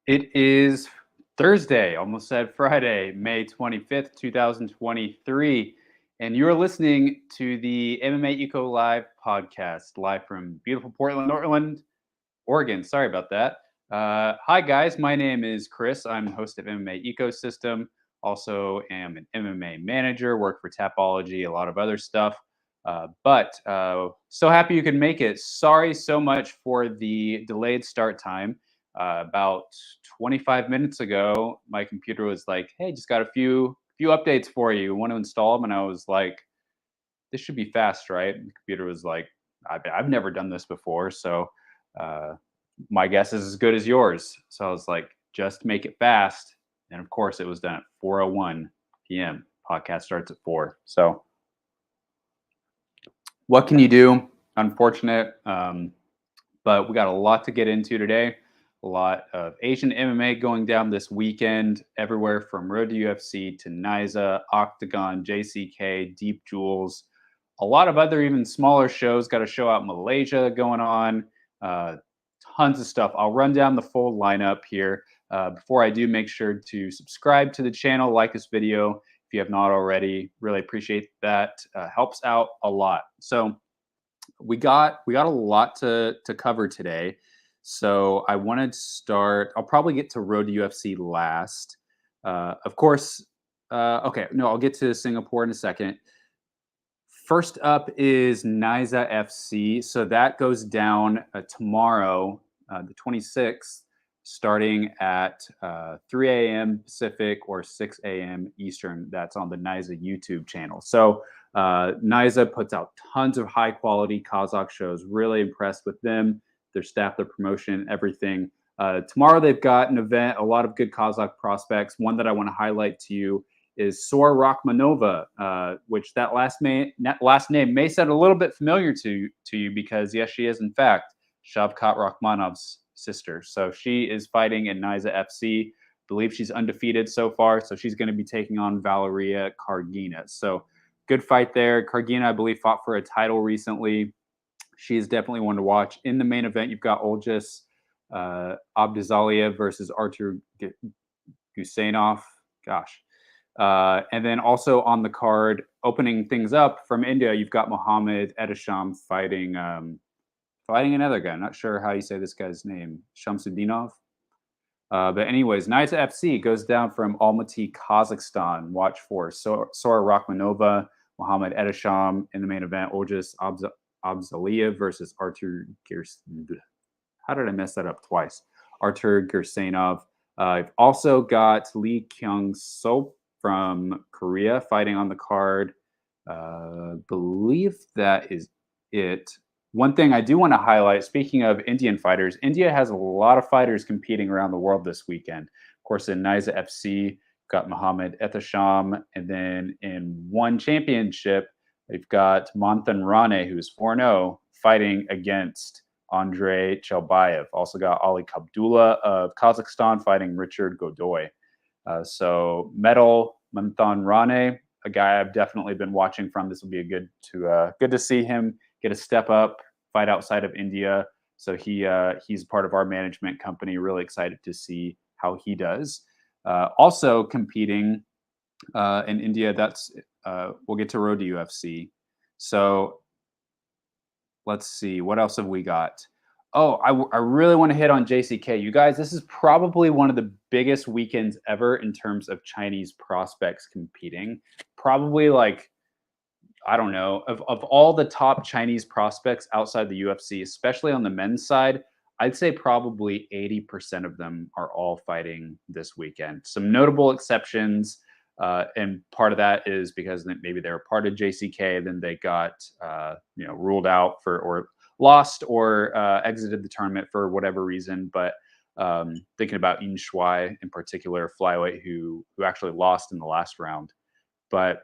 It is Thursday, almost said Friday, May 25th, 2023. And you're listening to the MMA Eco Live podcast, live from beautiful Portland, Oregon. Sorry about that. Hi, guys. My name is Chris. I'm the host of MMA Ecosystem. Also, am an MMA manager, work for Tapology, a lot of other stuff. But so happy you could make it. Sorry so much for the delayed start time. About 25 minutes ago, my computer was like, "Hey, just got a few updates for you. Want to install them?" And I was like, "This should be fast, right?" And the computer was like, "I've never done this before, so uh, my guess is as good as yours." So I was like, "Just make it fast." And of course, it was done at 4:01 p.m. Podcast starts at 4. So what can you do? Unfortunate, but we got a lot to get into today. A lot of Asian MMA going down this weekend, everywhere from Road to UFC to Naiza, Octagon, JCK, Deep Jewels, a lot of other even smaller shows. Got a show out in Malaysia going on. Uh, Tons of stuff. I'll run down the full lineup here. Before I do, make sure to subscribe to the channel, like this video if you have not already. Really appreciate that. Helps out a lot. So we got a lot to cover today. So I wanted to start. I'll probably get to Road to UFC last. Of course. Okay, no, I'll get to Singapore in a second. First up is Naiza FC. So that goes down tomorrow, the 26th, starting at 3 a.m. Pacific or 6 a.m. Eastern. That's on the Naiza YouTube channel. So Naiza puts out tons of high quality Kazakh shows. Really impressed with them, their staff, their promotion, everything. Tomorrow they've got an event, a lot of good Kazakh prospects. One that I want to highlight to you is Sora Rakhmonova, which that last name may sound a little bit familiar to you because, yes, she is, in fact, Shavkat Rakhmonov's sister. So she is fighting in Naiza FC. Believe she's undefeated so far, so she's going to be taking on Valeria Kargina. So good fight there. Kargina, I believe, fought for a title recently. She is definitely one to watch. In the main event, you've got Olgis Abdizaliyev versus Artur Gusainov. Gosh. And then also on the card, opening things up from India, you've got Mohammed Edasham fighting another guy. I'm not sure how you say this guy's name, Shamsudinov. But anyways, Naiza FC goes down from Almaty, Kazakhstan. Watch for Sora Rakhmonova, Mohammed Edasham in the main event. Olgis Abzaliyev versus Artur How did I mess that up twice? Artur Gursanov. I've also got Lee Kyung-sop from Korea fighting on the card. Believe that is it. One thing I do want to highlight, speaking of Indian fighters, India has a lot of fighters competing around the world this weekend. Of course, in Naiza FC, got Mohammed Etasham, and then in one championship, they've got Manthan Rane, who's 4-0, fighting against Andrei Chelbayev. Also got Ali Kabdullah of Kazakhstan fighting Richard Godoy. So Medal Manthan Rane, a guy I've definitely been watching from. This will be good to see him get a step up, fight outside of India. So he's part of our management company. Really excited to see how he does. Also competing in India, that's we'll get to Road to UFC. So let's see, what else have we got? Oh, I really want to hit on JCK. You guys, this is probably one of the biggest weekends ever in terms of Chinese prospects competing. Probably like, I don't know, of all the top Chinese prospects outside the UFC, especially on the men's side, I'd say probably 80% of them are all fighting this weekend. Some notable exceptions, and part of that is because maybe they were part of JCK, then they got ruled out or lost or exited the tournament for whatever reason. But thinking about Yin Shuai in particular, flyweight, who actually lost in the last round. But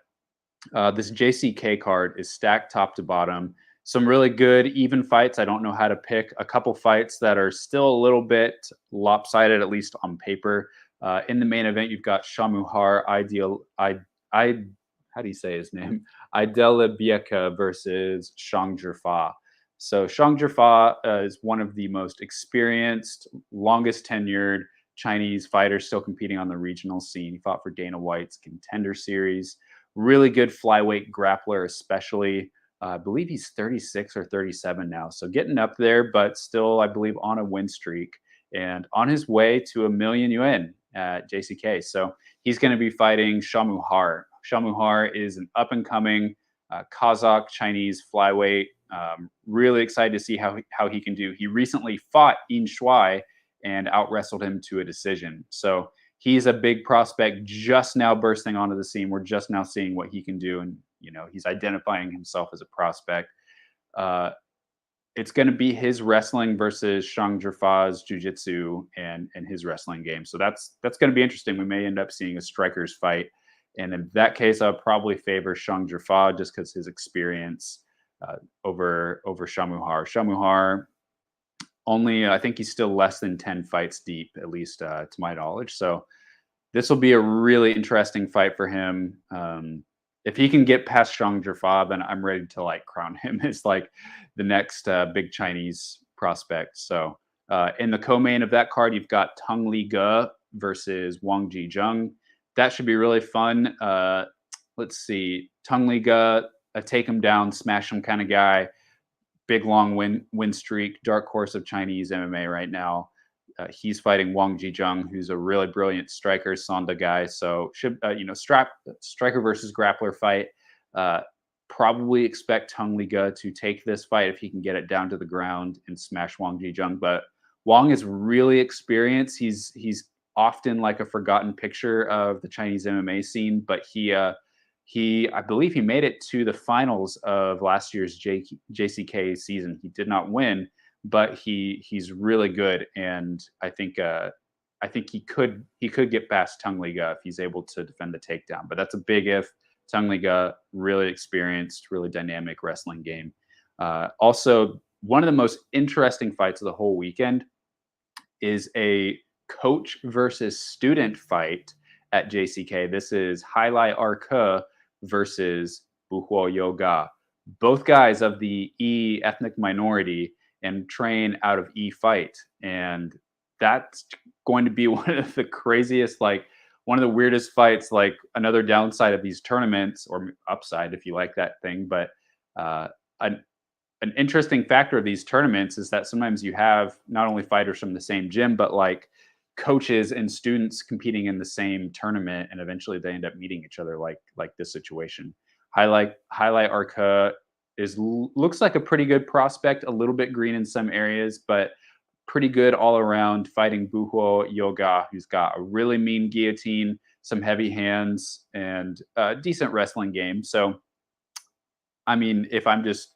this JCK card is stacked top to bottom. Some really good even fights. I don't know how to pick. A couple fights that are still a little bit lopsided, at least on paper. In the main event, you've got Shamuhar how do you say his name? Idelabieka versus Shang Zhifa. So Shang Zhifa is one of the most experienced, longest tenured Chinese fighters still competing on the regional scene. He fought for Dana White's Contender Series. Really good flyweight grappler, especially. I believe he's 36 or 37 now. So getting up there, but still, I believe, on a win streak and on his way to 1,000,000 yuan at JCK. So he's going to be fighting Shamu Har. Shamu Har is an up and coming Kazakh Chinese flyweight. Really excited to see how he can do. He recently fought In Shuai and out wrestled him to a decision. So he's a big prospect just now bursting onto the scene. We're just now seeing what he can do, and he's identifying himself as a prospect. It's going to be his wrestling versus Shang Zhifa's jiu-jitsu and his wrestling game. So that's going to be interesting. We may end up seeing a strikers fight. And in that case, I would probably favor Shang Zhifa just because his experience over Shamu Har. Shamu Har only, I think he's still less than 10 fights deep, at least to my knowledge. So this will be a really interesting fight for him. If he can get past Shang Zhifa, then I'm ready to crown him as the next big Chinese prospect. So in the co-main of that card, you've got Tung Li Ge versus Wang Jizheng. That should be really fun. Let's see. Tung Li Ge, a take him down, smash him kind of guy. Big long win streak, dark horse of Chinese MMA right now. He's fighting Wang Jizheng, who's a really brilliant striker, Sonda guy. So should striker versus grappler fight. Probably expect Tung Li Ge to take this fight if he can get it down to the ground and smash Wang Jizheng. But Wang is really experienced. He's often like a forgotten picture of the Chinese MMA scene, but I believe he made it to the finals of last year's JCK season. He did not win, but he's really good, and I think he could get past Tung Li Ge if he's able to defend the takedown. But that's a big if. Tung Li Ge, really experienced, really dynamic wrestling game. Also, one of the most interesting fights of the whole weekend is a coach versus student fight at JCK. This is Hailai Arke versus Buhuo Yoga. Both guys of the E ethnic minority and train out of E Fight. And that's going to be one of the craziest, one of the weirdest fights, another downside of these tournaments, or upside if you like that thing. But an interesting factor of these tournaments is that sometimes you have not only fighters from the same gym, but coaches and students competing in the same tournament, and eventually they end up meeting each other like this situation. Highlight Arca looks like a pretty good prospect, a little bit green in some areas, but pretty good all around, fighting Buhuo Yoga, who's got a really mean guillotine, some heavy hands, and a decent wrestling game. So, I mean, if I'm just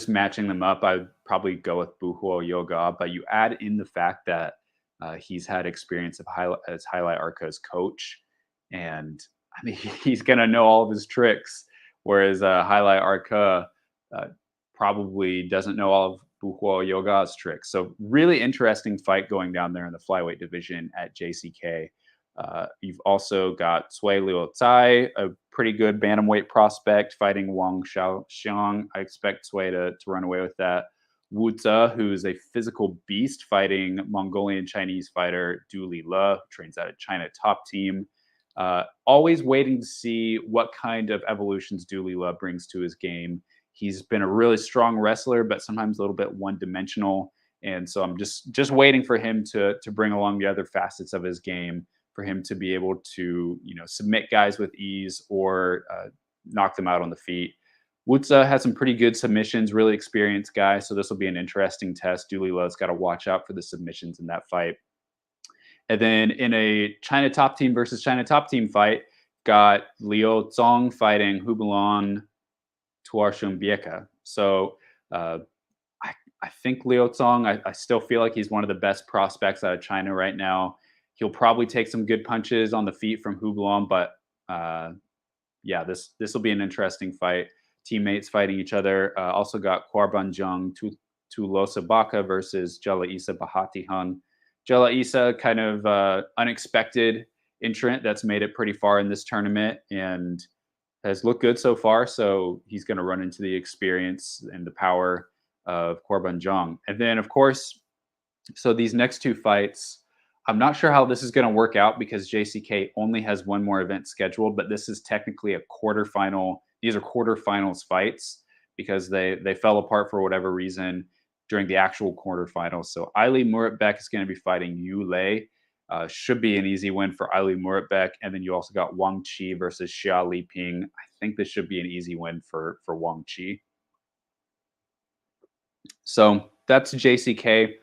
matching them up, I'd probably go with Buhuo Yoga. But you add in the fact that he's had experience as Highlight Arca's coach, and I mean, he's gonna know all of his tricks, whereas Highlight Arca probably doesn't know all of Buhuo Yoga's tricks. So really interesting fight going down there in the flyweight division at JCK. You've also got Cui Liu-Tsai, a pretty good bantamweight prospect, fighting Wang Xiang. I expect Cui to run away with that. Wu Ze, who is a physical beast, fighting Mongolian Chinese fighter Du Li Le, who trains out of China Top Team. Always waiting to see what kind of evolutions Du Li Le brings to his game. He's been a really strong wrestler, but sometimes a little bit one-dimensional. And so I'm just waiting for him to bring along the other facets of his game, for him to be able to, submit guys with ease or knock them out on the feet. Wutza has some pretty good submissions, really experienced guy. So this will be an interesting test. Du Li Le's got to watch out for the submissions in that fight. And then in a China Top Team versus China Top Team fight, got Liu Zong fighting Hubulon Tuarshunbieka. So I think Liu Zong, I still feel like he's one of the best prospects out of China right now. He'll probably take some good punches on the feet from Hubulon, but this will be an interesting fight. Teammates fighting each other. Also got Kwarbanjung Tulosa Baka versus Jella Isa Bahatihan. Jella Isa, kind of unexpected entrant that's made it pretty far in this tournament and has looked good so far. So he's going to run into the experience and the power of Kwarbanjung. And then, of course, so these next two fights I'm not sure how this is going to work out because JCK only has one more event scheduled, but this is technically a quarterfinal. These are quarterfinals fights because they fell apart for whatever reason during the actual quarterfinals. So Eiley Muratbeck is going to be fighting Yu Lei. Should be an easy win for Eiley Muratbeck. And then you also got Wang Qi versus Xia Liping. I think this should be an easy win for Wang Qi. So that's JCK.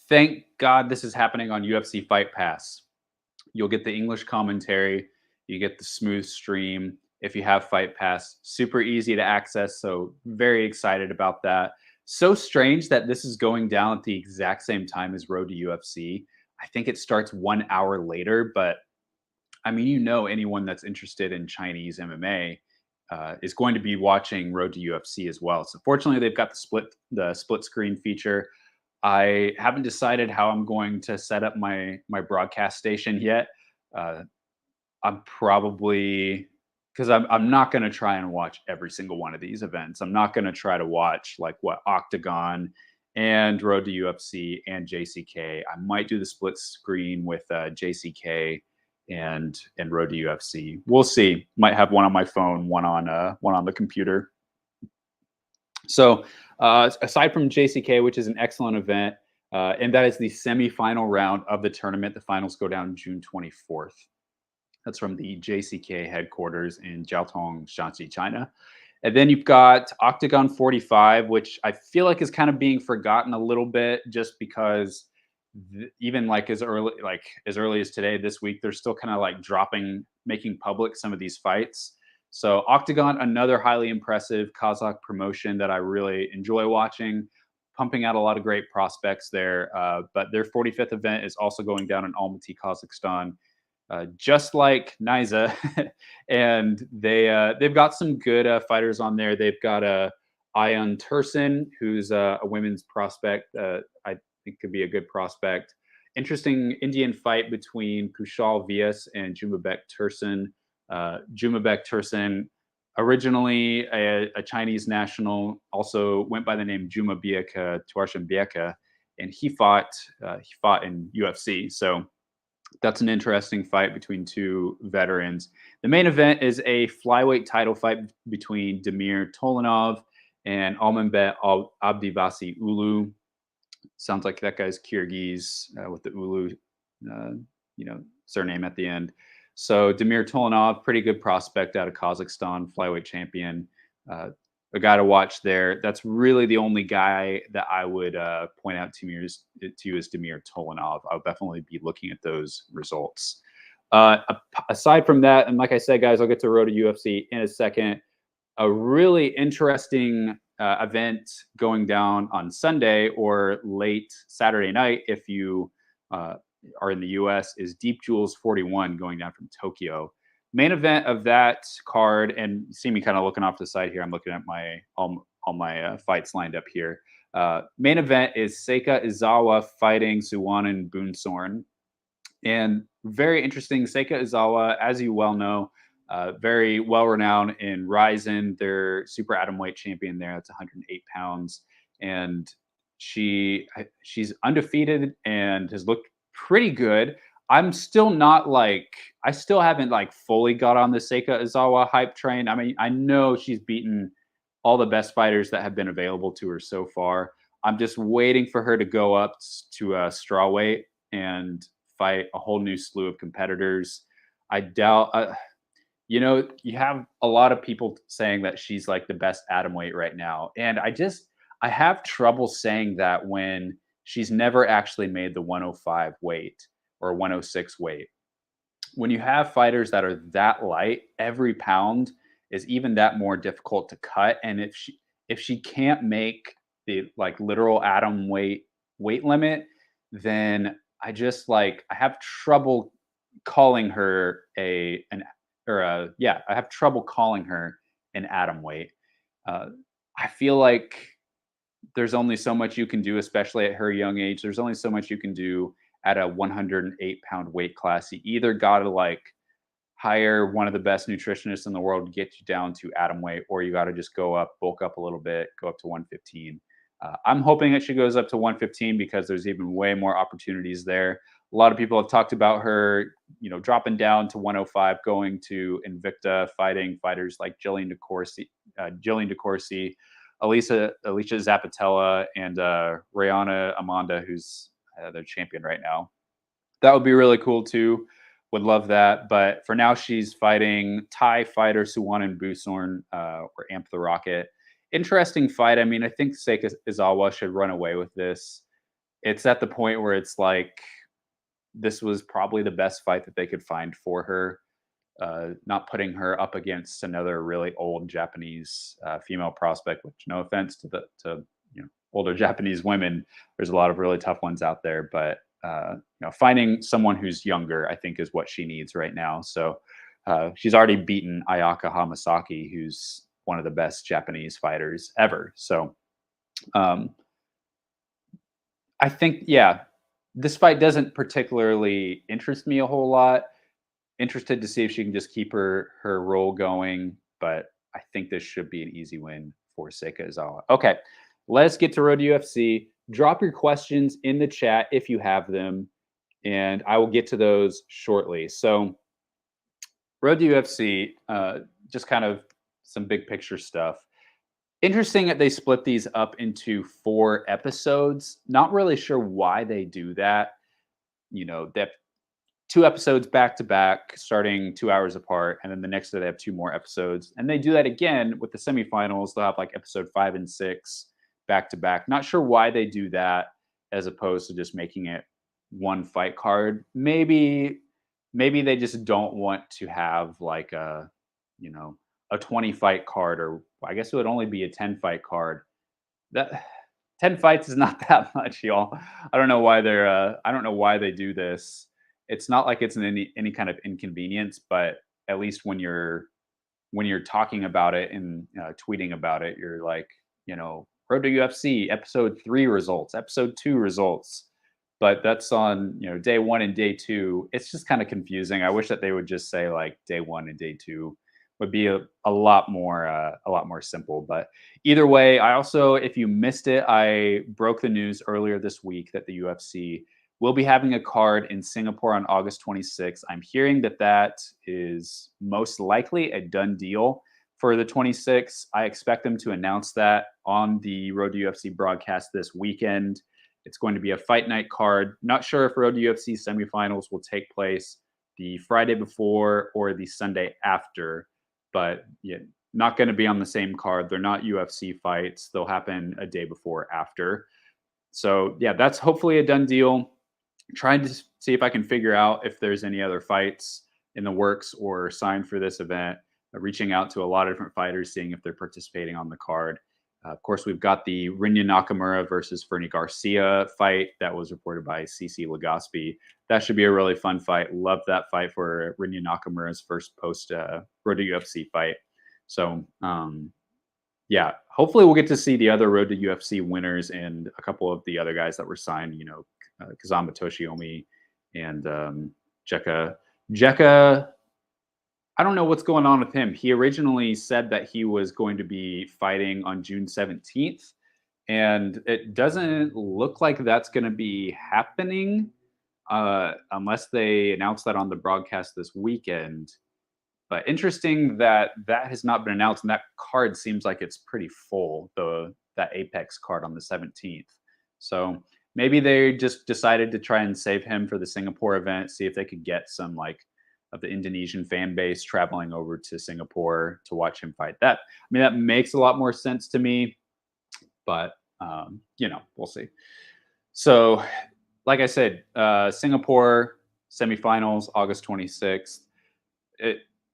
Thank God this is happening on UFC Fight Pass. You'll get the English commentary, you get the smooth stream if you have Fight Pass. Super easy to access, so very excited about that. So strange that this is going down at the exact same time as Road to UFC. I think it starts 1 hour later, but I mean, anyone that's interested in Chinese MMA is going to be watching Road to UFC as well. So fortunately, they've got the split screen feature. I haven't decided how I'm going to set up my broadcast station yet. Uh, I'm probably because I'm not going to try and watch every single one of these events. I'm not going to try to watch like what Octagon and Road to UFC and JCK. I might do the split screen with JCK and Road to UFC. We'll see. Might have one on my phone, one on the computer. So aside from JCK, which is an excellent event, and that is the semifinal round of the tournament. The finals go down June 24th. That's from the JCK headquarters in Jiaotong, Shanxi, China. And then you've got Octagon 45, which I feel like is kind of being forgotten a little bit just because even like as early as today, this week, they're still kind of like making public some of these fights. So Octagon, another highly impressive Kazakh promotion that I really enjoy watching, pumping out a lot of great prospects there. But their 45th event is also going down in Almaty, Kazakhstan, just like Naiza, and they've got some good fighters on there. They've got Ayaan Tursun, who's a women's prospect. I think could be a good prospect. Interesting Indian fight between Kushal Vyas and Jumabek Tursun. Jumabek Tursun, originally a Chinese national, also went by the name Juma Bieka Tuarshan Bieka, and he fought in UFC. So that's an interesting fight between two veterans. The main event is a flyweight title fight between Damir Tolanov and Almanbet Abdivasi Ulu. Sounds like that guy's Kyrgyz with the Ulu, surname at the end. So Damir Tolanov, pretty good prospect out of Kazakhstan, flyweight champion. A guy to watch there. That's really the only guy that I would point out to you as Damir Tolanov. I'll definitely be looking at those results. Aside from that, and like I said, guys, I'll get to Road to UFC in a second. A really interesting event going down on Sunday or late Saturday night if you are in the US is Deep Jewels 41 going down from Tokyo. Main event of that card, and you see me kind of looking off the side here. I'm looking at all my fights lined up here. Main event is Seika Izawa fighting Suwanan Boonsorn. And very interesting, Seika Izawa, as you well know, very well renowned in Ryzen. They're super atomweight champion there. That's 108 pounds, and she's undefeated and has looked pretty good. I'm still not like I still haven't like fully got on the Seika Izawa hype train. I mean, I know she's beaten all the best fighters that have been available to her so far. I'm just waiting for her to go up to strawweight and fight a whole new slew of competitors. I doubt. You have a lot of people saying that she's like the best atomweight right now, and I have trouble saying that when she's never actually made the 105 weight or 106 weight. When you have fighters that are that light, every pound is even that more difficult to cut. And if she can't make the like literal atom weight limit, then I have trouble calling her I have trouble calling her an atom weight. I feel like there's only so much you can do, especially at her young age. There's only so much you can do at a 108-pound weight class. You either got to like hire one of the best nutritionists in the world to get you down to atom weight, or you got to just go up, bulk up a little bit, go up to 115. I'm hoping that she goes up to 115 because there's even way more opportunities there. A lot of people have talked about her, dropping down to 105, going to Invicta, fighting fighters like Jillian DeCourcy, Alicia Zapatella, and Rayana Amanda, who's their champion right now. That would be really cool too. Would love that. But for now, she's fighting Thai fighter Suwanan Busorn, or Amp the Rocket. Interesting fight. I mean, I think Seika Izawa should run away with this. It's at the point where it's like this was probably the best fight that they could find for her. Not putting her up against another really old Japanese female prospect. Which, no offense to older Japanese women, there's a lot of really tough ones out there, but finding someone who's younger, I think, is what she needs right now. So she's already beaten Ayaka Hamasaki, who's one of the best Japanese fighters ever. So I think, this fight doesn't particularly interest me a whole lot. Interested to see if she can just keep her role going, but I think this should be an easy win for Seika Izawa. Okay, let's get to Road to UFC. Drop your questions in the chat if you have them, and I will get to those shortly. So, Road to UFC, just kind of some big picture stuff. Interesting that they split these up into 4 episodes. Not really sure why they do that. They have 2 episodes back to back, starting 2 hours apart, and then the next day they have 2 more episodes. And they do that again with the semifinals. They'll have like episode 5 and 6 back to back. Not sure why they do that as opposed to just making it one fight card. Maybe they just don't want to have like a 20 fight card, or I guess it would only be a 10 fight card. That 10 fights is not that much, y'all. I don't know why they do this. It's not like it's any kind of inconvenience, but at least when you're talking about it and tweeting about it, you're like, Road to UFC episode 3 results, episode 2 results, but that's on day 1 and day 2. It's just kind of confusing. I wish that they would just say like day 1 and day 2 would be a lot more simple. But either way, I also, if you missed it, I broke the news earlier this week that the UFC will be having a card in Singapore on August 26th. I'm hearing that is most likely a done deal for the 26th. I expect them to announce that on the Road to UFC broadcast this weekend. It's going to be a fight night card. Not sure if Road to UFC semifinals will take place the Friday before or the Sunday after, but not going to be on the same card. They're not UFC fights. They'll happen a day before or after. So that's hopefully a done deal. Trying to see if I can figure out if there's any other fights in the works or signed for this event. Reaching out to a lot of different fighters, seeing if they're participating on the card. Of course, we've got the Rinya Nakamura versus Fernie Garcia fight that was reported by CC Legaspi. That should be a really fun fight. Love that fight for Rinya Nakamura's first post Road to UFC fight. So, hopefully we'll get to see the other Road to UFC winners and a couple of the other guys that were signed, Kazama Toshiomi and Jekka. I don't know what's going on with him. He originally said that he was going to be fighting on June 17th, and it doesn't look like that's going to be happening unless they announce that on the broadcast this weekend. But interesting that has not been announced, and that card seems like it's pretty full, that Apex card on the 17th. So maybe they just decided to try and save him for the Singapore event, see if they could get some of the Indonesian fan base traveling over to Singapore to watch him fight. That makes a lot more sense to me, but we'll see. So, like I said, Singapore semifinals, August 26th.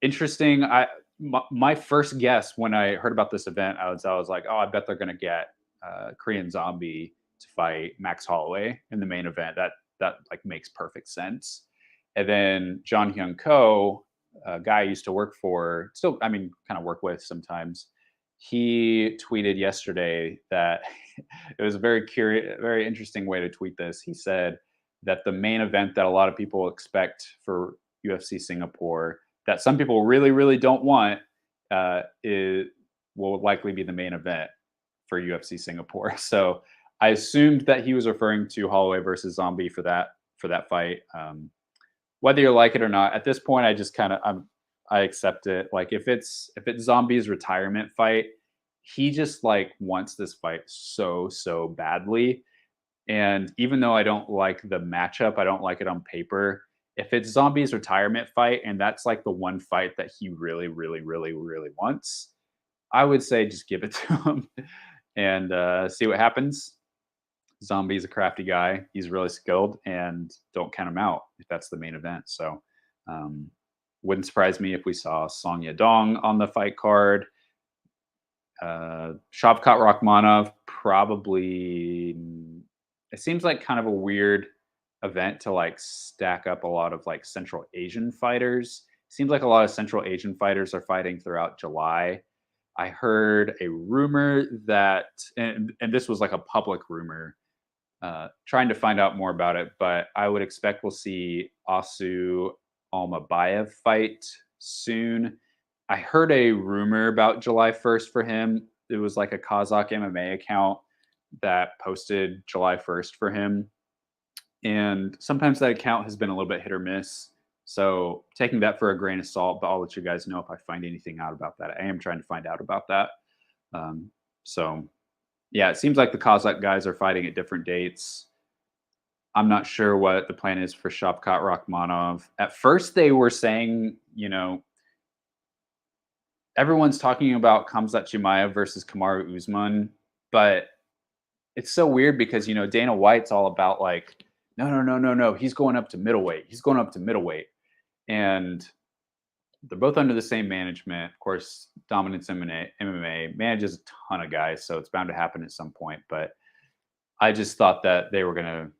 Interesting. My first guess when I heard about this event, I was like, oh, I bet they're going to get Korean Zombie to fight Max Holloway in the main event. That makes perfect sense. And then John Hyun Ko, a guy I used to work for, kind of work with sometimes, he tweeted yesterday that it was a very interesting way to tweet this. He said that the main event that a lot of people expect for UFC Singapore, that some people really, really don't want, will likely be the main event for UFC Singapore. So I assumed that he was referring to Holloway versus Zombie for that fight. Whether you like it or not, at this point, I just kind of I accept it. Like if it's Zombie's retirement fight, he just like wants this fight so badly. And even though I don't like the matchup, I don't like it on paper. If it's Zombie's retirement fight and that's like the one fight that he really wants, I would say just give it to him and see what happens. Zombie's a crafty guy. He's really skilled, and don't count him out if that's the main event. So, um, wouldn't surprise me if we saw Song Yadong on the fight card. Shavkat Rakhmonov probably. It seems like kind of a weird event to like stack up a lot of like Central Asian fighters. Seems like a lot of Central Asian fighters are fighting throughout July. I heard a rumor that, and this was like a public rumor, trying to find out more about it, but I would expect we'll see Asu Almabayev fight soon. I heard a rumor about July 1st for him. It was like a Kazakh MMA account that posted July 1st for him. And sometimes that account has been a little bit hit or miss. So taking that for a grain of salt, but I'll let you guys know if I find anything out about that. I am trying to find out about that. So yeah, it seems like the Kazakh guys are fighting at different dates. I'm not sure what the plan is for Shavkat Rakhmonov. At first, they were saying, everyone's talking about Khamzat Chimaev versus Kamaru Usman, but it's so weird because, Dana White's all about like, no. He's going up to middleweight. And they're both under the same management. Of course, Dominance MMA manages a ton of guys, so it's bound to happen at some point. But I just thought that they were going to.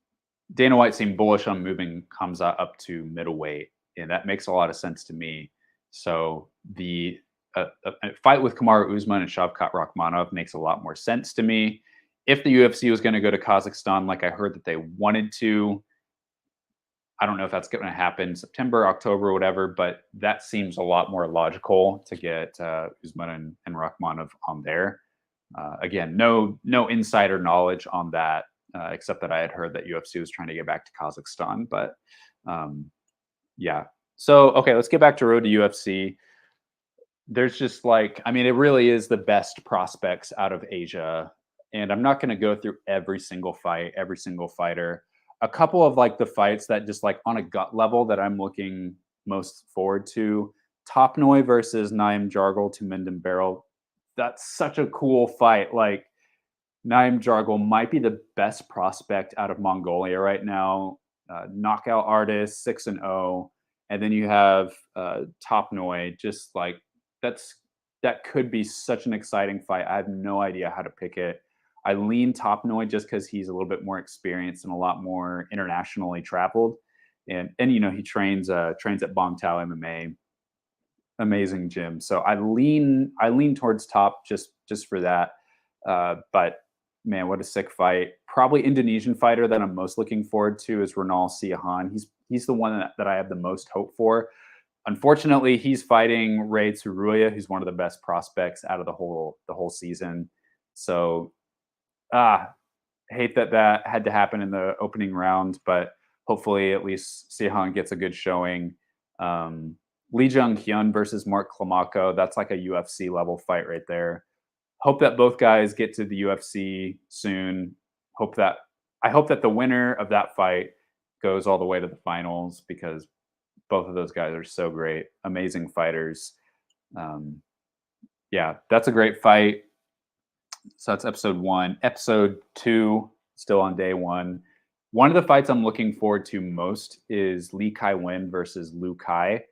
Dana White seemed bullish on moving Khamzat up to middleweight, and that makes a lot of sense to me. So the a fight with Kamaru Usman and Shavkat Rakhmonov makes a lot more sense to me. If the UFC was going to go to Kazakhstan, like I heard that they wanted to, I don't know if that's going to happen September, October, whatever, but that seems a lot more logical to get Usman and Rakhmonov on there. Again, no insider knowledge on that, except that I had heard that UFC was trying to get back to Kazakhstan. But yeah. So, okay, let's get back to Road to UFC. There's just like, I mean, it really is the best prospects out of Asia. And I'm not going to go through every single fight, every single fighter. A couple of like the fights that just like on a gut level that I'm looking most forward to. Topnoy versus Naim Jargal to Minden Barrel. That's such a cool fight. Like Naim Jargal might be the best prospect out of Mongolia right now. Knockout artist, 6-0. And then you have Topnoy, just like that could be such an exciting fight. I have no idea how to pick it. I lean Topnoy just because he's a little bit more experienced and a lot more internationally traveled, and he trains at Bong Tao MMA, amazing gym. So I lean towards Top just for that. But man, what a sick fight! Probably Indonesian fighter that I'm most looking forward to is Ronald Siahan. He's the one that I have the most hope for. Unfortunately, he's fighting Ray Tsuruya, who's one of the best prospects out of the whole season. So hate that had to happen in the opening round, but hopefully at least Sihan gets a good showing. Lee Jung-hyun versus Mark Klamako, that's like a UFC level fight right there. Hope that both guys get to the UFC soon. I hope that the winner of that fight goes all the way to the finals, because both of those guys are so great, amazing fighters. Yeah, that's a great fight. So that's episode 1. Episode 2, still on day 1. One of the fights I'm looking forward to most is Lee Kai-Wen versus Liu Kai.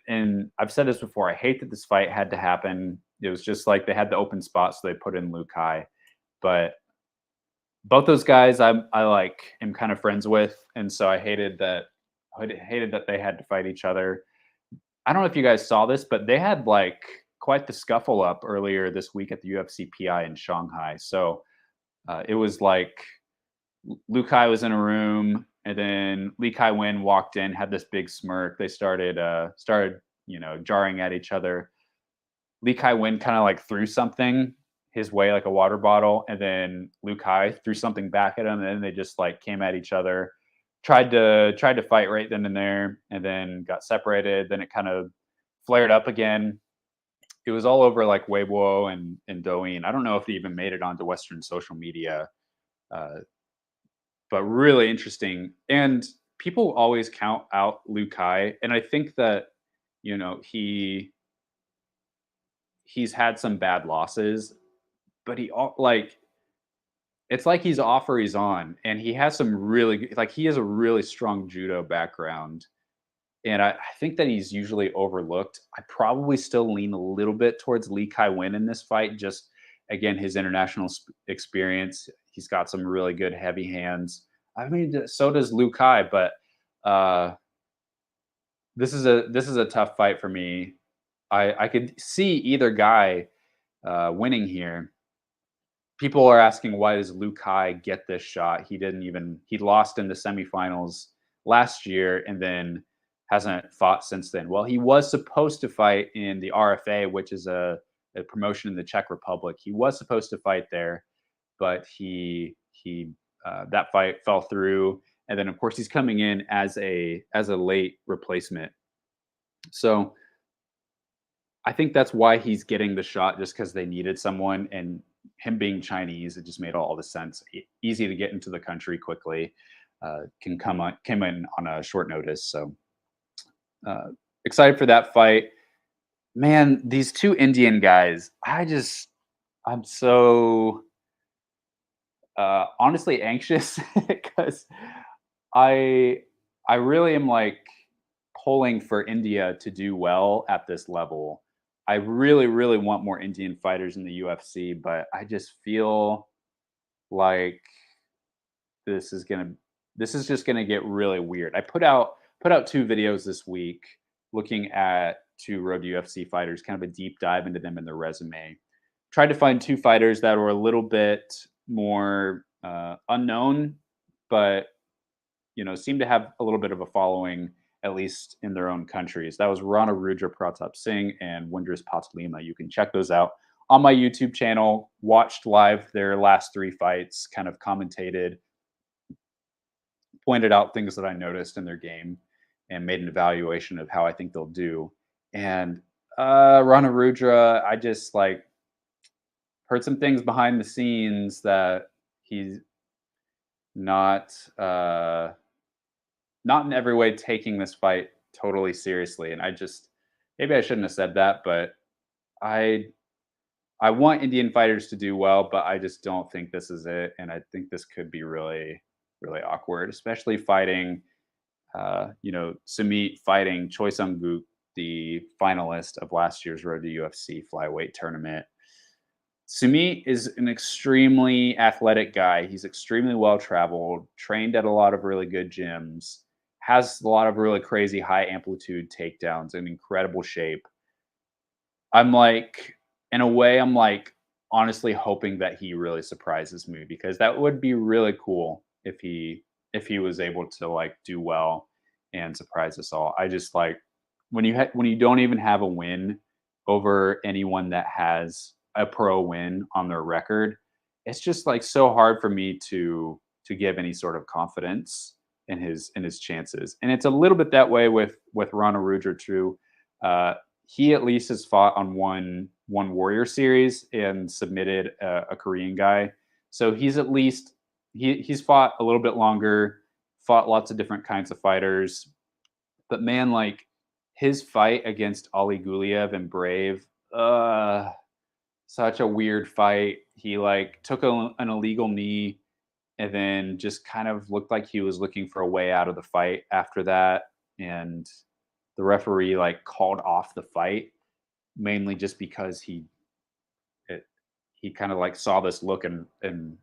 And I've said this before, I hate that this fight had to happen. It was just like they had the open spot, so they put in Liu Kai. But both those guys I like am kind of friends with, and so I hated that they had to fight each other. I don't know if you guys saw this, but they had like quite the scuffle up earlier this week at the UFC PI in Shanghai. So it was like Liu Kai was in a room, and then Lee Kai-Wen walked in, had this big smirk. They started jarring at each other. Lee Kai-Wen kind of like threw something, his way like a water bottle, and then Liu Kai threw something back at him, and then they just like came at each other, tried to fight right then and there, and then got separated. Then it kind of flared up again. It was all over like Weibo and Douyin. I don't know if they even made it onto Western social media, uh, but really interesting. And people always count out Liu Kai, and I think that he's had some bad losses, but like it's like he's off or he's on, and he has some like he has a really strong judo background, and I think that he's usually overlooked. I probably still lean a little bit towards Lee Kai Win in this fight. Just again, his international experience. He's got some really good heavy hands. I mean, so does Liu Kai, but uh, this is a tough fight for me. I could see either guy winning here. People are asking, why does Liu Kai get this shot? He lost in the semifinals last year and then hasn't fought since then. Well, he was supposed to fight in the RFA, which is a promotion in the Czech Republic. He was supposed to fight there, but he that fight fell through. And then of course he's coming in as a late replacement. So I think that's why he's getting the shot, just because they needed someone, and him being Chinese, it just made all the sense. Easy to get into the country quickly, can come in on a short notice. So uh, excited for that fight, man. These two Indian guys, I'm so honestly anxious because I I really am like pulling for India to do well at this level. I really, really want more Indian fighters in the UFC, but I just feel like this is gonna this is just gonna get really weird. I put out two videos this week looking at two Road to UFC fighters, kind of a deep dive into them and their resume. Tried to find two fighters that were a little bit more unknown, but seem to have a little bit of a following, at least in their own countries. That was Rana Rudra Pratap Singh and Windris Patalima. You can check those out on my YouTube channel. Watched live their last three fights, kind of commentated, pointed out things that I noticed in their game, and made an evaluation of how I think they'll do. And Rana Rudra, I just like heard some things behind the scenes that he's not not in every way taking this fight totally seriously. And maybe I shouldn't have said that, but I I want Indian fighters to do well, but I just don't think this is it. And I think this could be really, really awkward, especially fighting Sumit fighting Choi Sung-gook, the finalist of last year's Road to UFC flyweight tournament. Sumit is an extremely athletic guy. He's extremely well traveled, trained at a lot of really good gyms, has a lot of really crazy high amplitude takedowns, in incredible shape. I'm like, in a way, I'm like honestly hoping that he really surprises me, because that would be really cool if he was able to like do well and surprise us all. I just like when you don't even have a win over anyone that has a pro win on their record, it's just like so hard for me to give any sort of confidence in his chances. And it's a little bit that way with Rana Rudra too. He at least has fought on one Warrior series and submitted a Korean guy. So he's at least he's fought a little bit longer, fought lots of different kinds of fighters. But man, like his fight against Ali Guliev and Brave, such a weird fight. He like took an illegal knee and then just kind of looked like he was looking for a way out of the fight after that. And the referee like called off the fight, mainly just because he kind of like saw this look in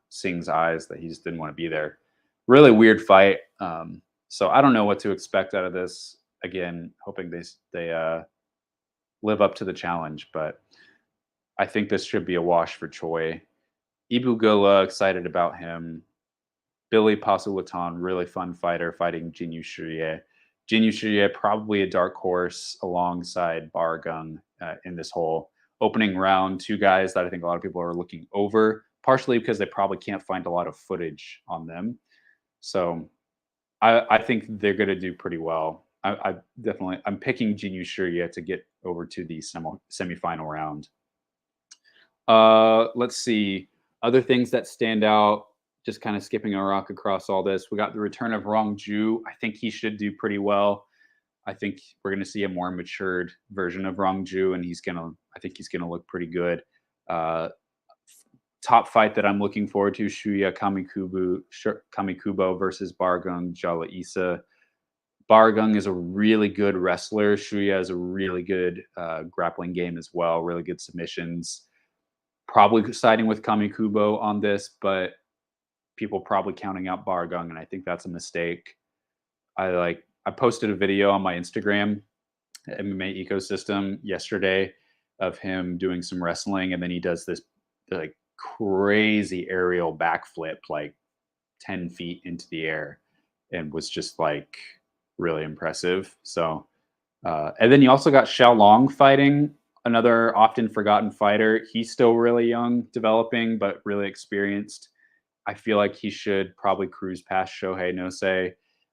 Singh's eyes that he just didn't want to be there. Really weird fight. So I don't know what to expect out of this. Again, hoping they live up to the challenge, but I think this should be a wash for Choi. Ibu Gola, excited about him. Billy Pasulatan, really fun fighter, fighting Jinyu Shirie. Jinyu Shirie, probably a dark horse alongside Baragung in this whole opening round, two guys that I think a lot of people are looking over, partially because they probably can't find a lot of footage on them. So I think they're going to do pretty well. I definitely I'm picking Jinyu Shirya to get over to the semifinal round. Let's see other things that stand out. Just kind of skipping a rock across all this. We got the return of Rong Ju. I think he should do pretty well. I think we're going to see a more matured version of Rong Ju, and I think he's gonna look pretty good. Uh, Top fight that I'm looking forward to: Shuya Kamikubo versus Bargung Jala Isa. Bargung is a really good wrestler. Shuya is a really good grappling game as well. Really good submissions. Probably siding with Kamikubo on this, but people probably counting out Bargung, and I think that's a mistake. I posted a video on my Instagram MMA ecosystem yesterday of him doing some wrestling, and then he does this like crazy aerial backflip like 10 feet into the air, and was just like really impressive. So and then you also got Xiao Long fighting, another often forgotten fighter. He's still really young, developing, but really experienced. I feel like he should probably cruise past Shohei Nose.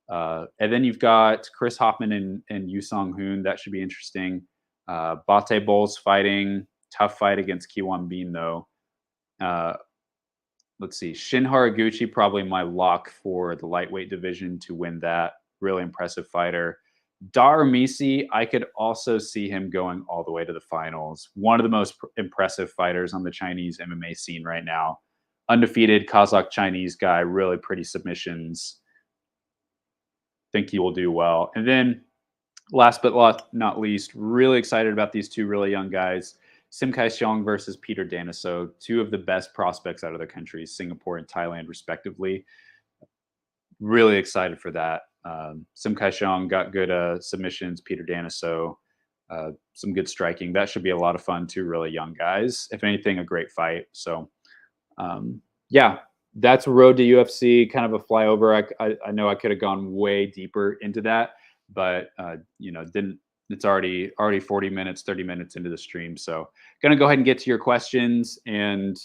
And then you've got Chris Hoffman and Yu Song Hoon. That should be interesting. Bate Bowles fighting. Tough fight against Kiwan Bean, though. Uh, let's see. Shin Haraguchi, probably my lock for the lightweight division to win that. Really impressive fighter. Dar Misi, I could also see him going all the way to the finals. One of the most impressive fighters on the Chinese MMA scene right now. Undefeated Kazakh Chinese guy, really pretty submissions. Think he will do well. And then last but not least, really excited about these two really young guys. Sim Kai Xiong versus Peter Daniso, two of the best prospects out of the countries, Singapore and Thailand, respectively. Really excited for that. Sim Kai Xiong got good submissions. Peter Daniso, some good striking. That should be a lot of fun. Two really young guys. If anything, a great fight. So, yeah, that's Road to UFC. Kind of a flyover. I know I could have gone way deeper into that, but didn't. It's already 40 minutes, 30 minutes into the stream. So, gonna go ahead and get to your questions, and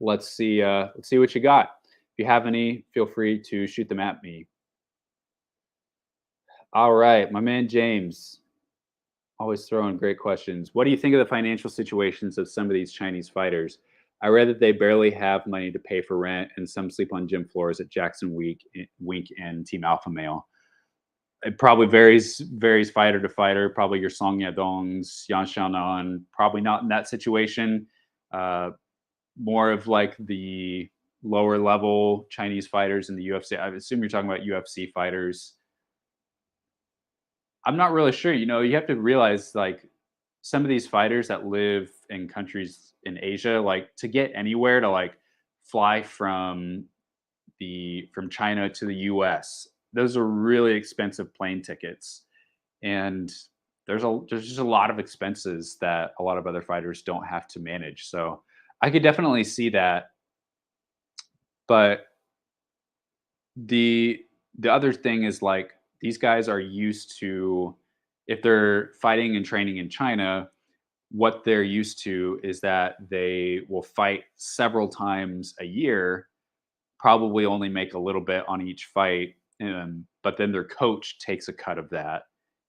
let's see what you got. If you have any, feel free to shoot them at me. All right, my man James, always throwing great questions. What do you think of the financial situations of some of these Chinese fighters? I read that they barely have money to pay for rent, and some sleep on gym floors at Jackson Wink and Team Alpha Male. It probably varies fighter to fighter. Probably your Song Yadongs, Yan Xiaonan, probably not in that situation. More of like the lower level Chinese fighters in the UFC. I assume you're talking about UFC fighters. I'm not really sure. You have to realize like some of these fighters that live in countries in Asia, like to get anywhere to like fly from China to the US, those are really expensive plane tickets. And there's just a lot of expenses that a lot of other fighters don't have to manage. So I could definitely see that. But the other thing is like these guys are used to, if they're fighting and training in China, what they're used to is that they will fight several times a year, probably only make a little bit on each fight, but then their coach takes a cut of that.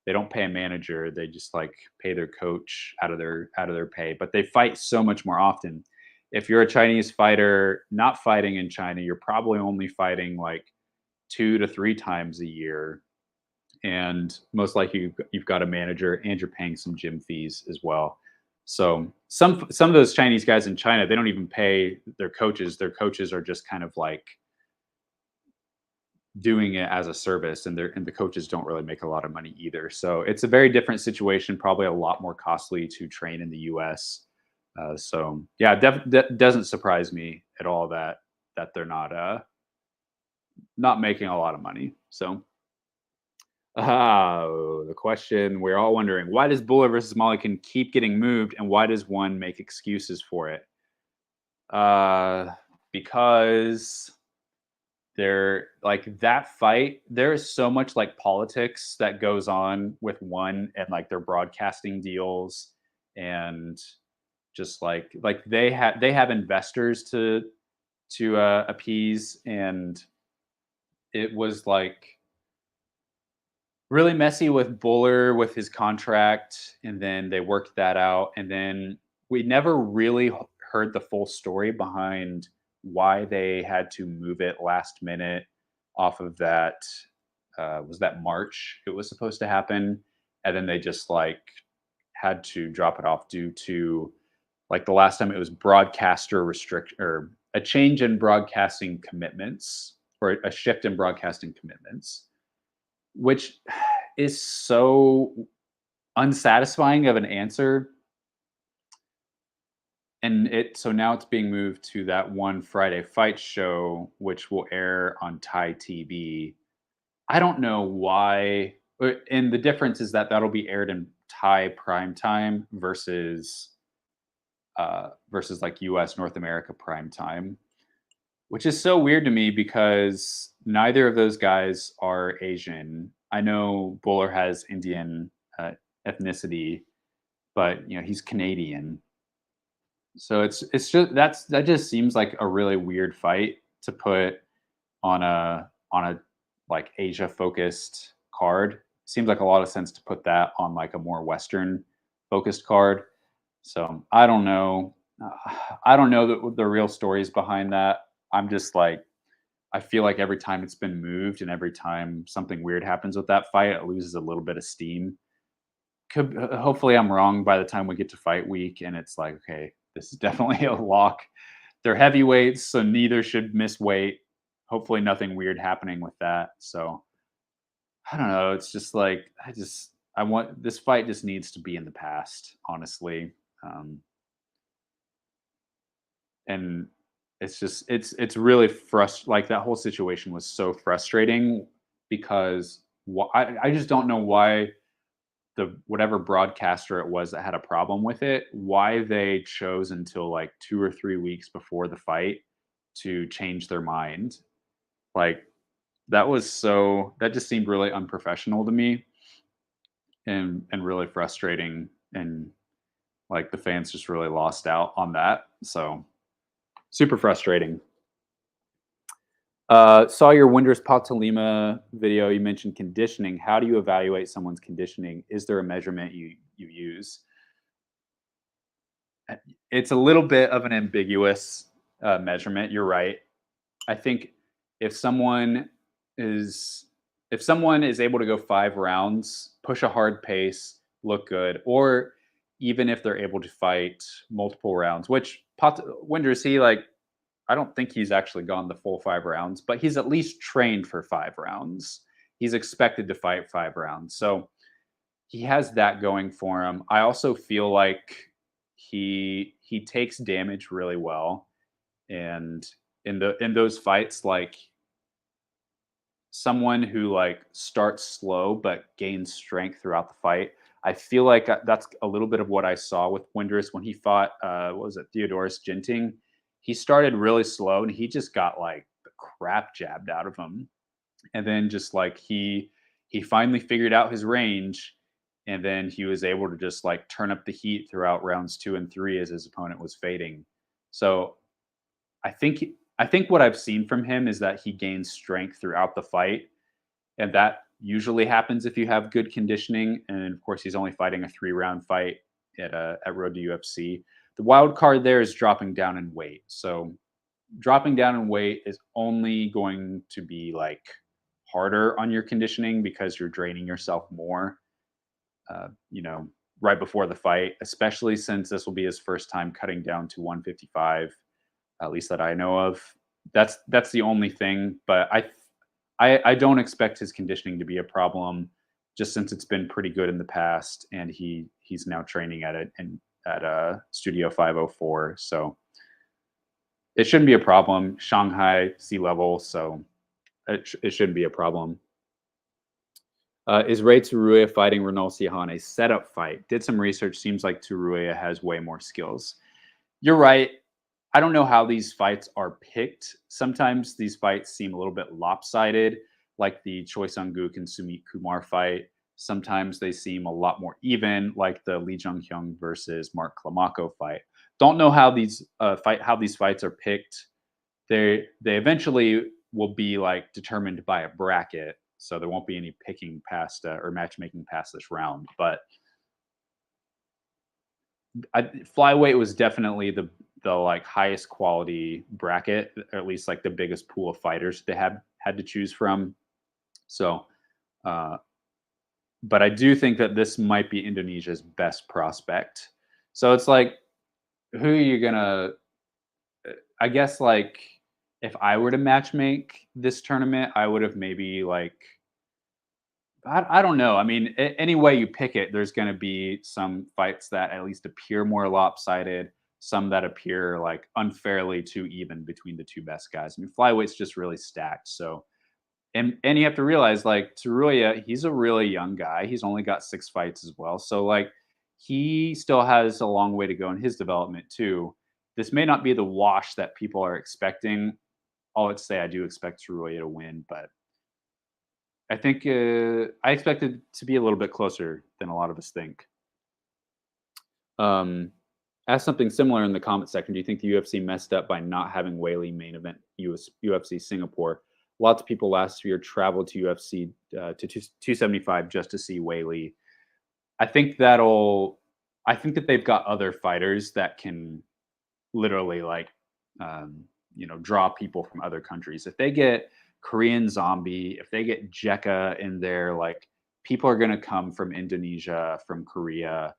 They don't pay a manager; they just like pay their coach out of their pay. But they fight so much more often. If you're a Chinese fighter not fighting in China, you're probably only fighting like 2 to 3 times a year, and most likely you've got a manager and you're paying some gym fees as well. So some of those Chinese guys in China, they don't even pay their coaches. Their coaches are just kind of like doing it as a service, and the coaches don't really make a lot of money either. So it's a very different situation, probably a lot more costly to train in the US. So yeah, doesn't surprise me at all that they're not making a lot of money. So the question we're all wondering: why does Buller versus Mulligan keep getting moved, and why does one make excuses for it? Because they're like that fight. There is so much like politics that goes on with one, and like their broadcasting deals, and just like they have investors to appease, and it was like really messy with Buller with his contract, and then they worked that out, and then we never really heard the full story behind why they had to move it last minute off of that. Was that March? It was supposed to happen, and then they just like had to drop it off due to like the last time it was broadcaster restrict or a change in broadcasting commitments or a shift in broadcasting commitments, which is so unsatisfying of an answer. And so now it's being moved to that one Friday fight show, which will air on Thai TV. I don't know why. And the difference is that that'll be aired in Thai prime time versus like US North America prime time, which is so weird to me because neither of those guys are Asian. I know Bowler has Indian ethnicity, but he's Canadian. So it's just that just seems like a really weird fight to put on a like Asia focused card. Seems like a lot of sense to put that on like a more Western focused card. So I don't know. I don't know the real stories behind that. I'm just like I feel like every time it's been moved and every time something weird happens with that fight, it loses a little bit of steam. Hopefully I'm wrong by the time we get to fight week and it's like, okay, this is definitely a lock. They're heavyweights, so neither should miss weight. Hopefully nothing weird happening with that. So I don't know. It's just like I want this fight just needs to be in the past, honestly. Um, and it's really frustrating. Like that whole situation was so frustrating because I just don't know why the whatever broadcaster it was that had a problem with it, why they chose until like 2 or 3 weeks before the fight to change their mind. Like that just seemed really unprofessional to me and really frustrating, and like the fans just really lost out on that. So super frustrating. Saw your Winders Patalima video. You mentioned conditioning. How do you evaluate someone's conditioning? Is there a measurement you use? It's a little bit of an ambiguous measurement. You're right. I think if someone is if someone is able to go 5 rounds, push a hard pace, look good, or even if they're able to fight multiple rounds, which Winders, he like I don't think he's actually gone the full 5 rounds, but he's at least trained for 5 rounds. He's expected to fight 5 rounds. So he has that going for him. I also feel like he takes damage really well. And in those fights, like someone who like starts slow but gains strength throughout the fight. I feel like that's a little bit of what I saw with Winders when he fought what was it, Theodoros Ginting. He started really slow and he just got like the crap jabbed out of him. And then just like he finally figured out his range, and then he was able to just like turn up the heat throughout rounds 2 and 3 as his opponent was fading. So I think I think what I've seen from him is that he gains strength throughout the fight, and that usually happens if you have good conditioning. And of course, he's only fighting a 3 round fight at Road to UFC. The wild card there is dropping down in weight. So dropping down in weight is only going to be like harder on your conditioning because you're draining yourself more. Uh, you know, right before the fight, especially since this will be his first time cutting down to 155, at least that I know of. That's the only thing, but I don't expect his conditioning to be a problem, just since it's been pretty good in the past, and he's now training at it and at Studio 504, so it shouldn't be a problem. Shanghai sea level, so it shouldn't be a problem. Is Ray Taruya fighting Ronald Sihan a setup fight? Did some research. Seems like Taruya has way more skills. You're right. I don't know how these fights are picked. Sometimes these fights seem a little bit lopsided, like the Choi Sung-gook and Sumit Kumar fight. Sometimes they seem a lot more even, like the Lee Jung Hyung versus Mark Klamako fight. Don't know how these fights are picked. They eventually will be like determined by a bracket, so there won't be any picking past or matchmaking past this round. But flyweight was definitely the like highest quality bracket, or at least like the biggest pool of fighters they had to choose from. So, uh, but I do think that this might be Indonesia's best prospect. So it's like, who are you gonna? I guess like if I were to matchmake this tournament, I would have maybe like I don't know. I mean, any way you pick it, there's going to be some fights that at least appear more lopsided, some that appear like unfairly too even between the two best guys. I mean, flyweight's just really stacked. So, and you have to realize like Tsuruya, he's a really young guy. He's only got 6 fights as well. So like he still has a long way to go in his development too. This may not be the wash that people are expecting. I'll say I do expect Tsuruya to win, but I think I expect it to be a little bit closer than a lot of us think. Um, ask something similar in the comment section. Do you think the UFC messed up by not having Whaley main event UFC Singapore? Lots of people last year traveled to UFC to 275 just to see Whaley. I think that'll. I think that they've got other fighters that can literally like, draw people from other countries. If they get Korean Zombie, if they get JCK in there, like people are going to come from Indonesia, from Korea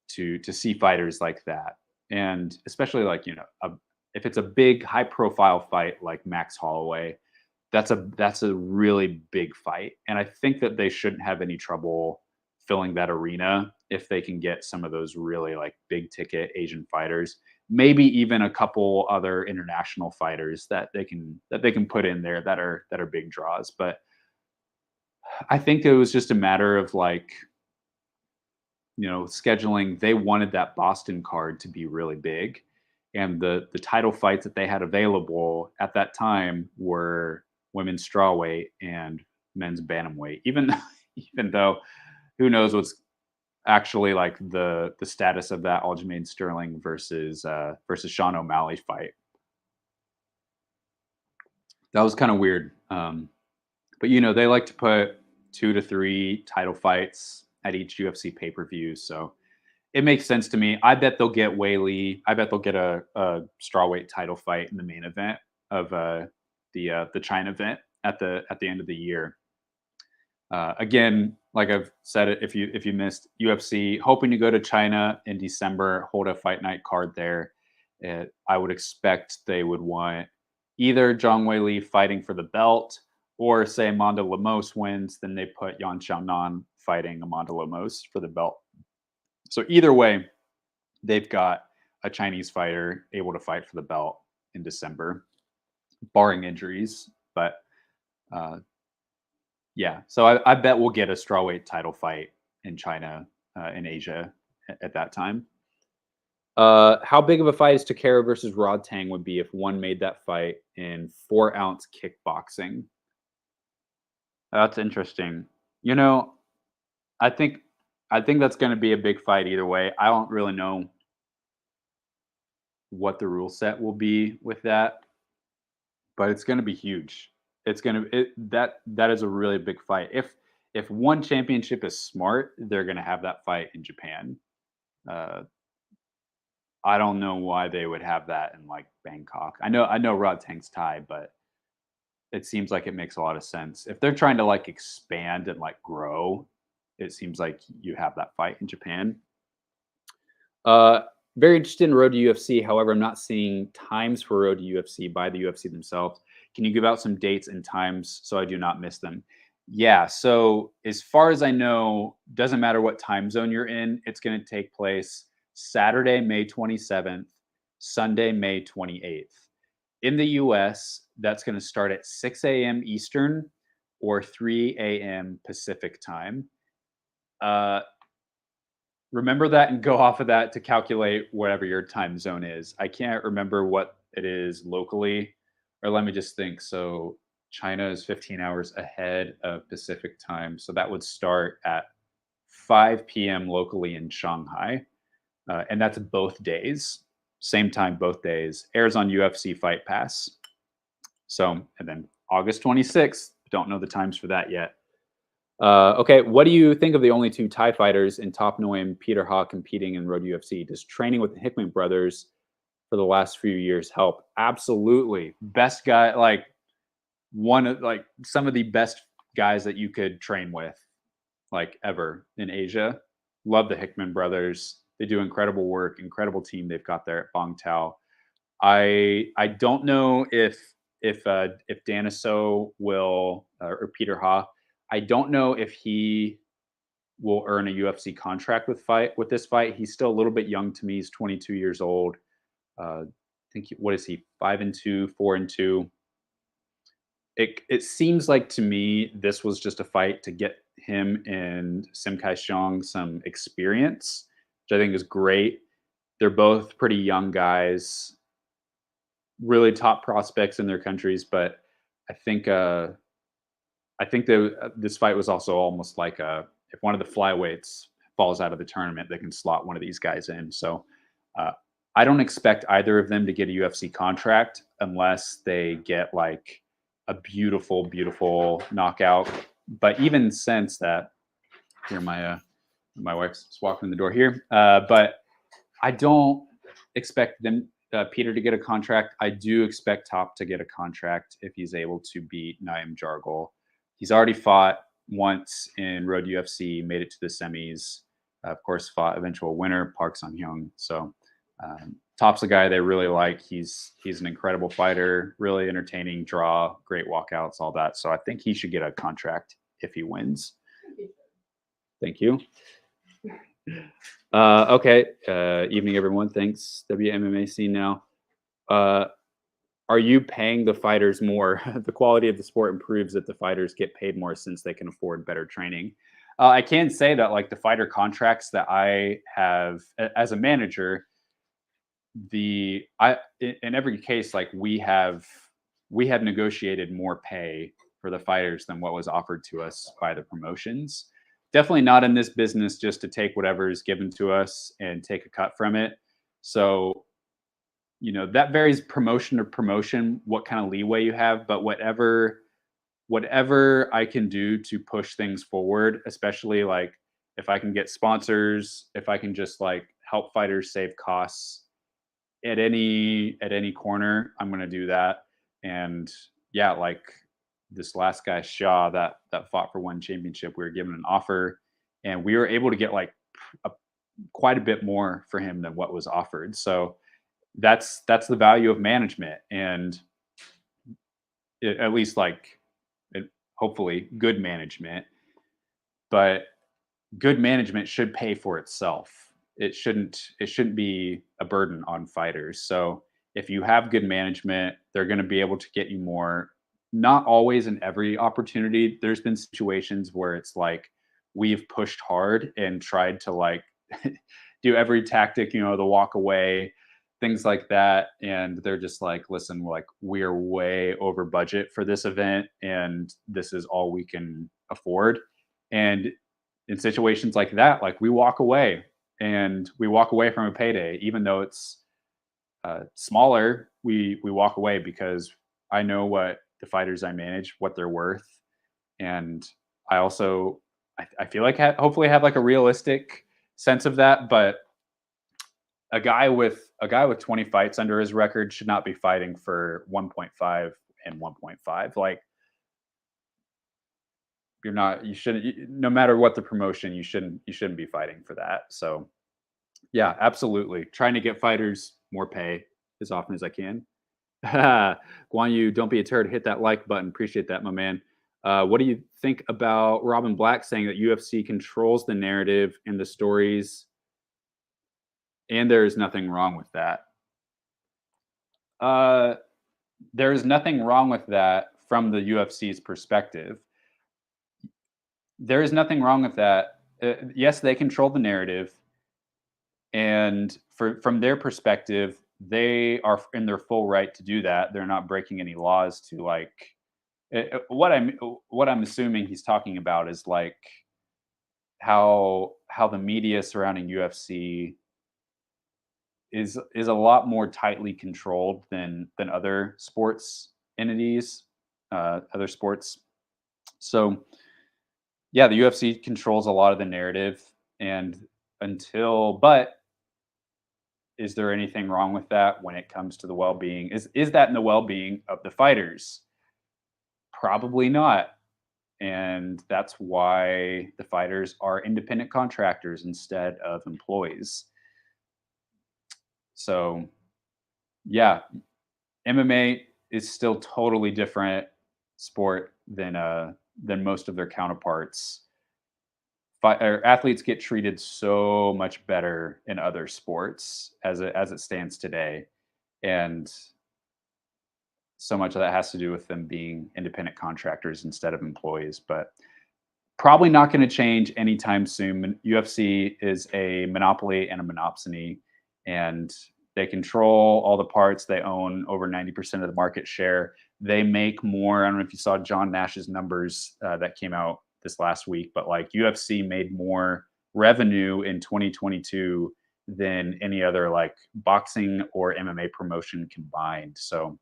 to see fighters like that. And especially like, if it's a big high profile fight like Max Holloway, that's a really big fight. And I think that they shouldn't have any trouble filling that arena if they can get some of those really like big ticket Asian fighters, maybe even a couple other international fighters that they can put in there that are big draws. But I think it was just a matter of like, scheduling. They wanted that Boston card to be really big, and the title fights that they had available at that time were women's strawweight and men's bantamweight. Even even though who knows what's actually like the status of that Aljamain Sterling versus Sean O'Malley fight. That was kind of weird. But they like to put 2 to 3 title fights at each UFC pay per view, so it makes sense to me. I bet they'll get Whaley. I bet they'll get a strawweight title fight in the main event of the China event at the end of the year. Again, like I've said, it if you missed UFC, hoping to go to China in December, hold a fight night card there. I would expect they would want either Zhang Weili fighting for the belt, or say Amanda Lemos wins, then they put Yan Xiaonan fighting Amanda Lemos for the belt. So either way, they've got a Chinese fighter able to fight for the belt in December, barring injuries. But yeah, so I bet we'll get a strawweight title fight in China, in Asia at that time. How big of a fight is Takara versus Rod Tang would be if one made that fight in 4-ounce kickboxing? That's interesting. You know, I think I think that's going to be a big fight either way. I don't really know what the rule set will be with that, but it's going to be huge. It's going to that is a really big fight. If one championship is smart, they're going to have that fight in Japan. Uh, I don't know why they would have that in like Bangkok. I know Rod Tang's Thai, but it seems like it makes a lot of sense. If they're trying to like expand and like grow, it seems like you have that fight in Japan. Uh, Very interested in Road to UFC. However, I'm not seeing times for Road to UFC by the UFC themselves. Can you give out some dates and times so I do not miss them? Yeah. So as far as I know, doesn't matter what time zone you're in. It's going to take place Saturday, May 27th, Sunday, May 28th. In the US, that's going to start at 6 a.m. Eastern or 3 a.m. Pacific time. Remember that and go off of that to calculate whatever your time zone is. I can't remember what it is locally, or let me just think. So China is 15 hours ahead of Pacific time, so that would start at 5 p.m. locally in Shanghai, and that's both days, same time both days. Airs on UFC Fight Pass. So, and then August 26th. Don't know the times for that yet. Okay, what do you think of the only two Thai fighters in Top Noi and Peter Ha competing in Road UFC? Does training with the Hickman brothers for the last few years help? Absolutely. Best guy, like one of like some of the best guys that you could train with, like ever in Asia. Love the Hickman brothers. They do incredible work, incredible team they've got there at Bong Tao. I don't know if Daniso will or Peter Ha. I don't know if he will earn a UFC contract with this fight. He's still a little bit young to me. He's 22 years old. I think what is he? 5-2, 4-2. It seems like to me this was just a fight to get him and Sim Kai Xiong some experience, which I think is great. They're both pretty young guys, really top prospects in their countries, but I think this fight was also almost like if one of the flyweights falls out of the tournament, they can slot one of these guys in. So uh, I don't expect either of them to get a UFC contract unless they get like a beautiful, beautiful knockout. But even since that, here my wife's just walking in the door here. But I don't expect them Peter to get a contract. I do expect Top to get a contract if he's able to beat Naim Jargal. He's already fought once in Road UFC, made it to the semis. Of course, fought eventual winner Park Sun Hyung. So Top's a guy they really like. He's an incredible fighter, really entertaining draw, great walkouts, all that. So I think he should get a contract if he wins. Thank you. Okay. Evening, everyone. Thanks. WMMA scene now. Are you paying the fighters more? The quality of the sport improves if the fighters get paid more since they can afford better training. I can say that like the fighter contracts that I have as a manager, in every case, like we have negotiated more pay for the fighters than what was offered to us by the promotions. Definitely not in this business just to take whatever is given to us and take a cut from it. So, that varies promotion to promotion, what kind of leeway you have, but whatever I can do to push things forward, especially like if I can get sponsors, if I can just like help fighters save costs at any corner, I'm going to do that. And yeah, like this last guy Shaw that fought for one championship, we were given an offer and we were able to get like quite a bit more for him than what was offered. So that's the value of management, and at least like hopefully good management. But good management should pay for itself. It shouldn't be a burden on fighters. So if you have good management, they're going to be able to get you more. Not always in every opportunity. There's been situations where it's like we've pushed hard and tried to like do every tactic, the walk away, things like that, and they're just like, listen, like we're way over budget for this event and this is all we can afford. And in situations like that, like we walk away from a payday, even though it's smaller. We walk away because I know what the fighters I manage, what they're worth, and I also I feel like hopefully have like a realistic sense of that. But a guy with 20 fights under his record should not be fighting for 1.5 and 1.5. Like you shouldn't, no matter what the promotion, you shouldn't be fighting for that. So yeah, absolutely. Trying to get fighters more pay as often as I can. Guan Yu, don't be a turd. Hit that like button. Appreciate that, my man. What do you think about Robin Black saying that UFC controls the narrative and the stories, and there is nothing wrong with that? There is nothing wrong with that from the UFC's perspective. There is nothing wrong with that. Yes, they control the narrative, and from their perspective, they are in their full right to do that. They're not breaking any laws to like What I'm assuming he's talking about is like how the media surrounding UFC is a lot more tightly controlled than other sports entities, other sports. So yeah, the UFC controls a lot of the narrative, and but is there anything wrong with that when it comes to the well-being? Is that in the well-being of the fighters? Probably not. And that's why the fighters are independent contractors instead of employees. So, yeah, MMA is still totally different sport than most of their counterparts. Athletes get treated so much better in other sports as it stands today, and so much of that has to do with them being independent contractors instead of employees. But probably not going to change anytime soon. UFC is a monopoly and a monopsony, and they control all the parts. They own over 90% of the market share. They make more. I don't know if you saw John Nash's numbers that came out this last week, but like UFC made more revenue in 2022 than any other like boxing or MMA promotion combined. So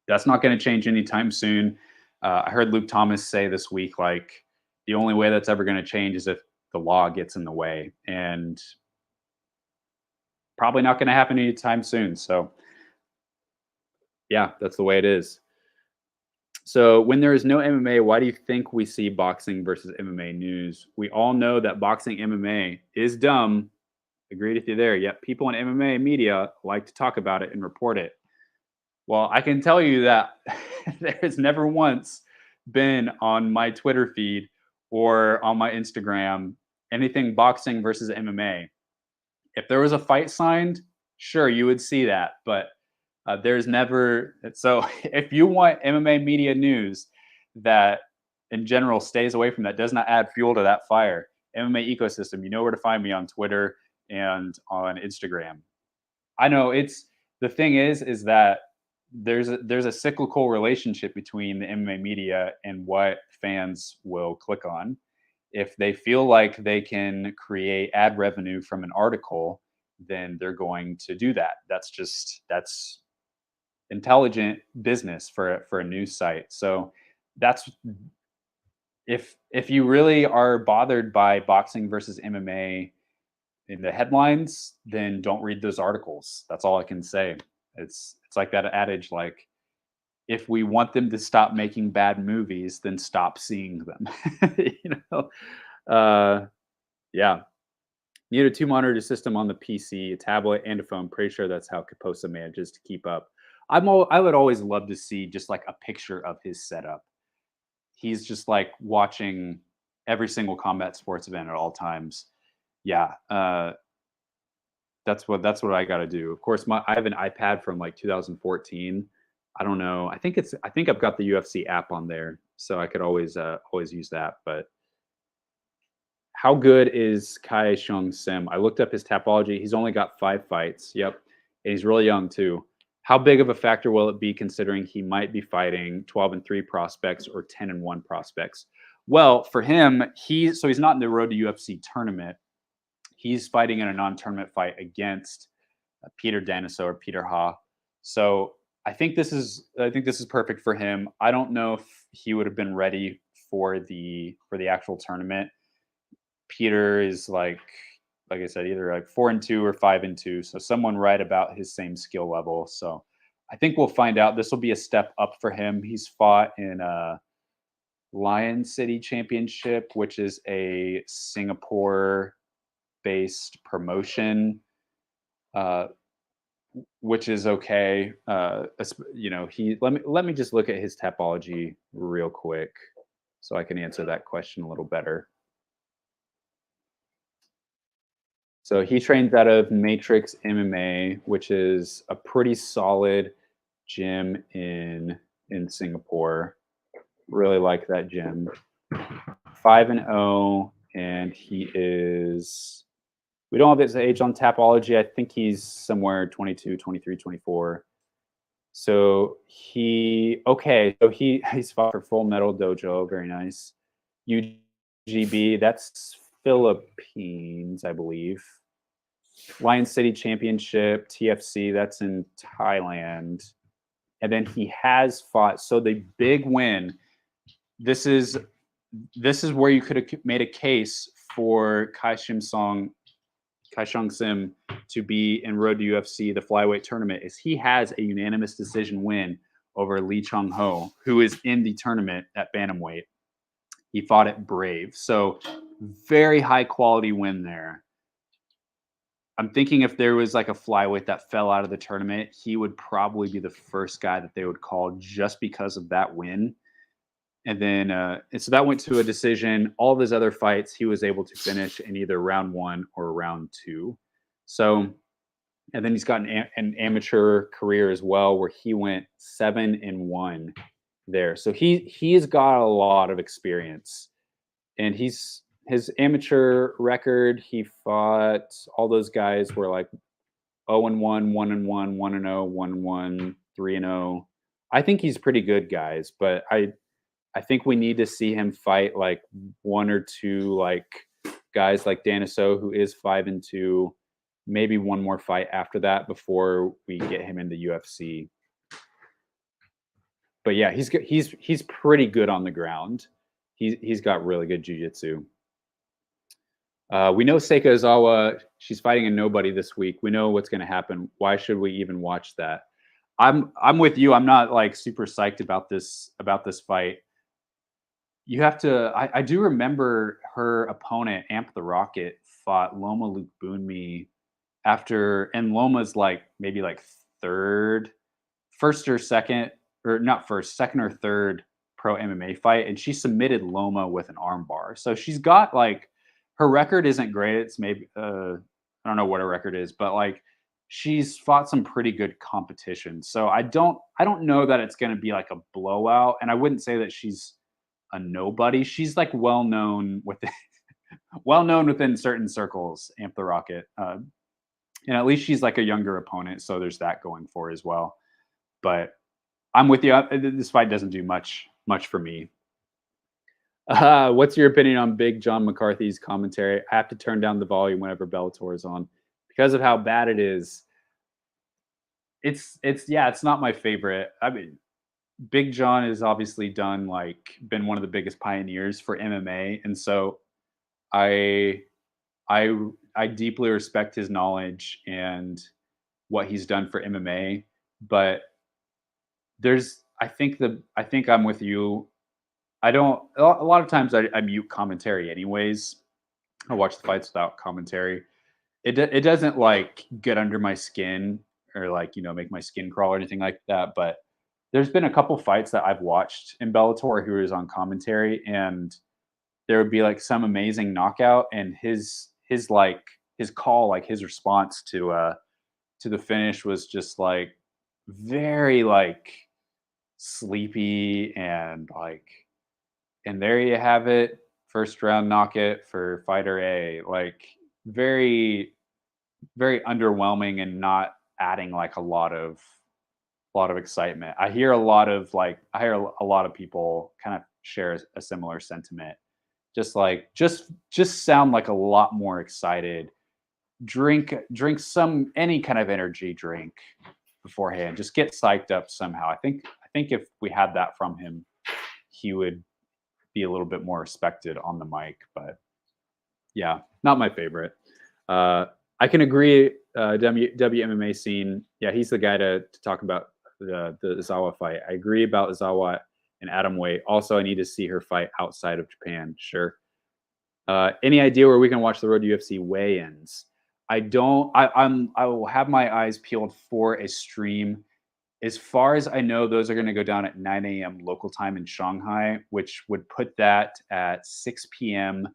that's not going to change anytime soon. I heard Luke Thomas say this week, like, the only way that's ever going to change is if the law gets in the way, and probably not going to happen anytime soon. So, yeah, that's the way it is. So, when there is no MMA, why do you think we see boxing versus MMA news? We all know that boxing MMA is dumb. Agreed with you there. Yet people in MMA media like to talk about it and report it. Well, I can tell you that there has never once been on my Twitter feed or on my Instagram anything boxing versus MMA. If there was a fight signed, sure, you would see that, but there's never. So if you want MMA media news that in general stays away from that, does not add fuel to that fire, MMA ecosystem, you know where to find me on Twitter and on Instagram. I know it's the thing is that there's a cyclical relationship between the MMA media and what fans will click on. If they feel like they can create ad revenue from an article, then they're going to do that. That's intelligent business for a news site. So that's if you really are bothered by boxing versus MMA in the headlines, then don't read those articles. That's all I can say. It's like that adage, like, if we want them to stop making bad movies, then stop seeing them. you know, yeah. Need a two monitor system on the PC, a tablet, and a phone. Pretty sure that's how Caposa manages to keep up. I would always love to see just like a picture of his setup. He's just like watching every single combat sports event at all times. Yeah, that's what I got to do. Of course, I have an iPad from like 2014. I don't know. I think I've got the UFC app on there, so I could always use that. But how good is Kai Shung Sim? I looked up his tapology. He's only got 5 fights. Yep, and he's really young too. How big of a factor will it be considering he might be fighting 12-3 prospects or 10-1 prospects? Well, for him, he's not in the Road to UFC tournament. He's fighting in a non-tournament fight against Peter Daniso or Peter Ha. So I think this is perfect for him. I don't know if he would have been ready for the actual tournament. Peter is like I said, either like 4-2 or 5-2. So someone right about his same skill level. So I think we'll find out. This will be a step up for him. He's fought in a Lion City Championship, which is a Singapore based promotion, uh, which is okay. He let me just look at his topology real quick, so I can answer that question a little better. So he trains out of Matrix MMA, which is a pretty solid gym in Singapore. Really like that gym. 5-0, and he is. We don't have his age on Tapology. I think he's somewhere 22, 23, 24. So he's fought for Full Metal Dojo, very nice. UGB, that's Philippines, I believe. Lion City Championship, TFC, that's in Thailand. And then he has fought. So the big win, this is where you could have made a case for Kai Shang Sim to be in Road to UFC, the flyweight tournament, is he has a unanimous decision win over Lee Chung Ho, who is in the tournament at bantamweight. He fought at Brave. So very high quality win there. I'm thinking if there was like a flyweight that fell out of the tournament, he would probably be the first guy that they would call just because of that win. And then, and so that went to a decision. All of his other fights, he was able to finish in either round 1 or round 2. So, and then he's got an amateur career as well, where he went 7-1 there. So he's got a lot of experience, and his amateur record, he fought all those guys were like 0-1, 1-1, 1-0, 1-1, 3-0. I think he's pretty good, guys, but I think we need to see him fight like 1 or 2 like guys like Daniso, who is 5-2, maybe one more fight after that before we get him in the UFC. But yeah, he's pretty good on the ground. He's got really good jiu-jitsu. We know Seika Izawa, she's fighting a nobody this week. We know what's going to happen. Why should we even watch that? I'm with you. I'm not like super psyched about this fight. You have to. I do remember her opponent, Amp the Rocket, fought Loma Lukebunmi after, and Loma's like maybe like first or second, or not first, second or third pro MMA fight, and she submitted Loma with an armbar. So she's got like, her record isn't great. It's maybe I don't know what her record is, but like she's fought some pretty good competition. So I don't know that it's going to be like a blowout, and I wouldn't say that she's a nobody. She's like well known within certain circles, Amp the Rocket. And at least she's like a younger opponent, so there's that going for her as well. But I'm with you. This fight doesn't do much for me. What's your opinion on Big John McCarthy's commentary? I have to turn down the volume whenever Bellator is on because of how bad it is. It's not my favorite. I mean, Big John has obviously been one of the biggest pioneers for MMA, and so I deeply respect his knowledge and what he's done for MMA. But I think I'm with you. A lot of times I mute commentary anyways. I watch the fights without commentary. It doesn't like get under my skin or like, make my skin crawl or anything like that. But there's been a couple fights that I've watched in Bellator who is on commentary, and there would be like some amazing knockout, and his call, like his response to the finish was just like very like sleepy, and there you have it, first round knockout for fighter A. Like very, very underwhelming and not adding like a lot of excitement. I hear a lot of people kind of share a similar sentiment. Just sound like a lot more excited. Drink any kind of energy drink beforehand. Just get psyched up somehow. I think if we had that from him, he would be a little bit more respected on the mic. But yeah, not my favorite. I can agree. WMMA scene. Yeah, he's the guy to talk about the Izawa fight. I agree about Izawa and atomweight. Also, I need to see her fight outside of Japan. Sure. Any idea where we can watch the Road to UFC weigh-ins? I will have my eyes peeled for a stream. As far as I know, those are going to go down at 9 a.m. local time in Shanghai, which would put that at 6 p.m.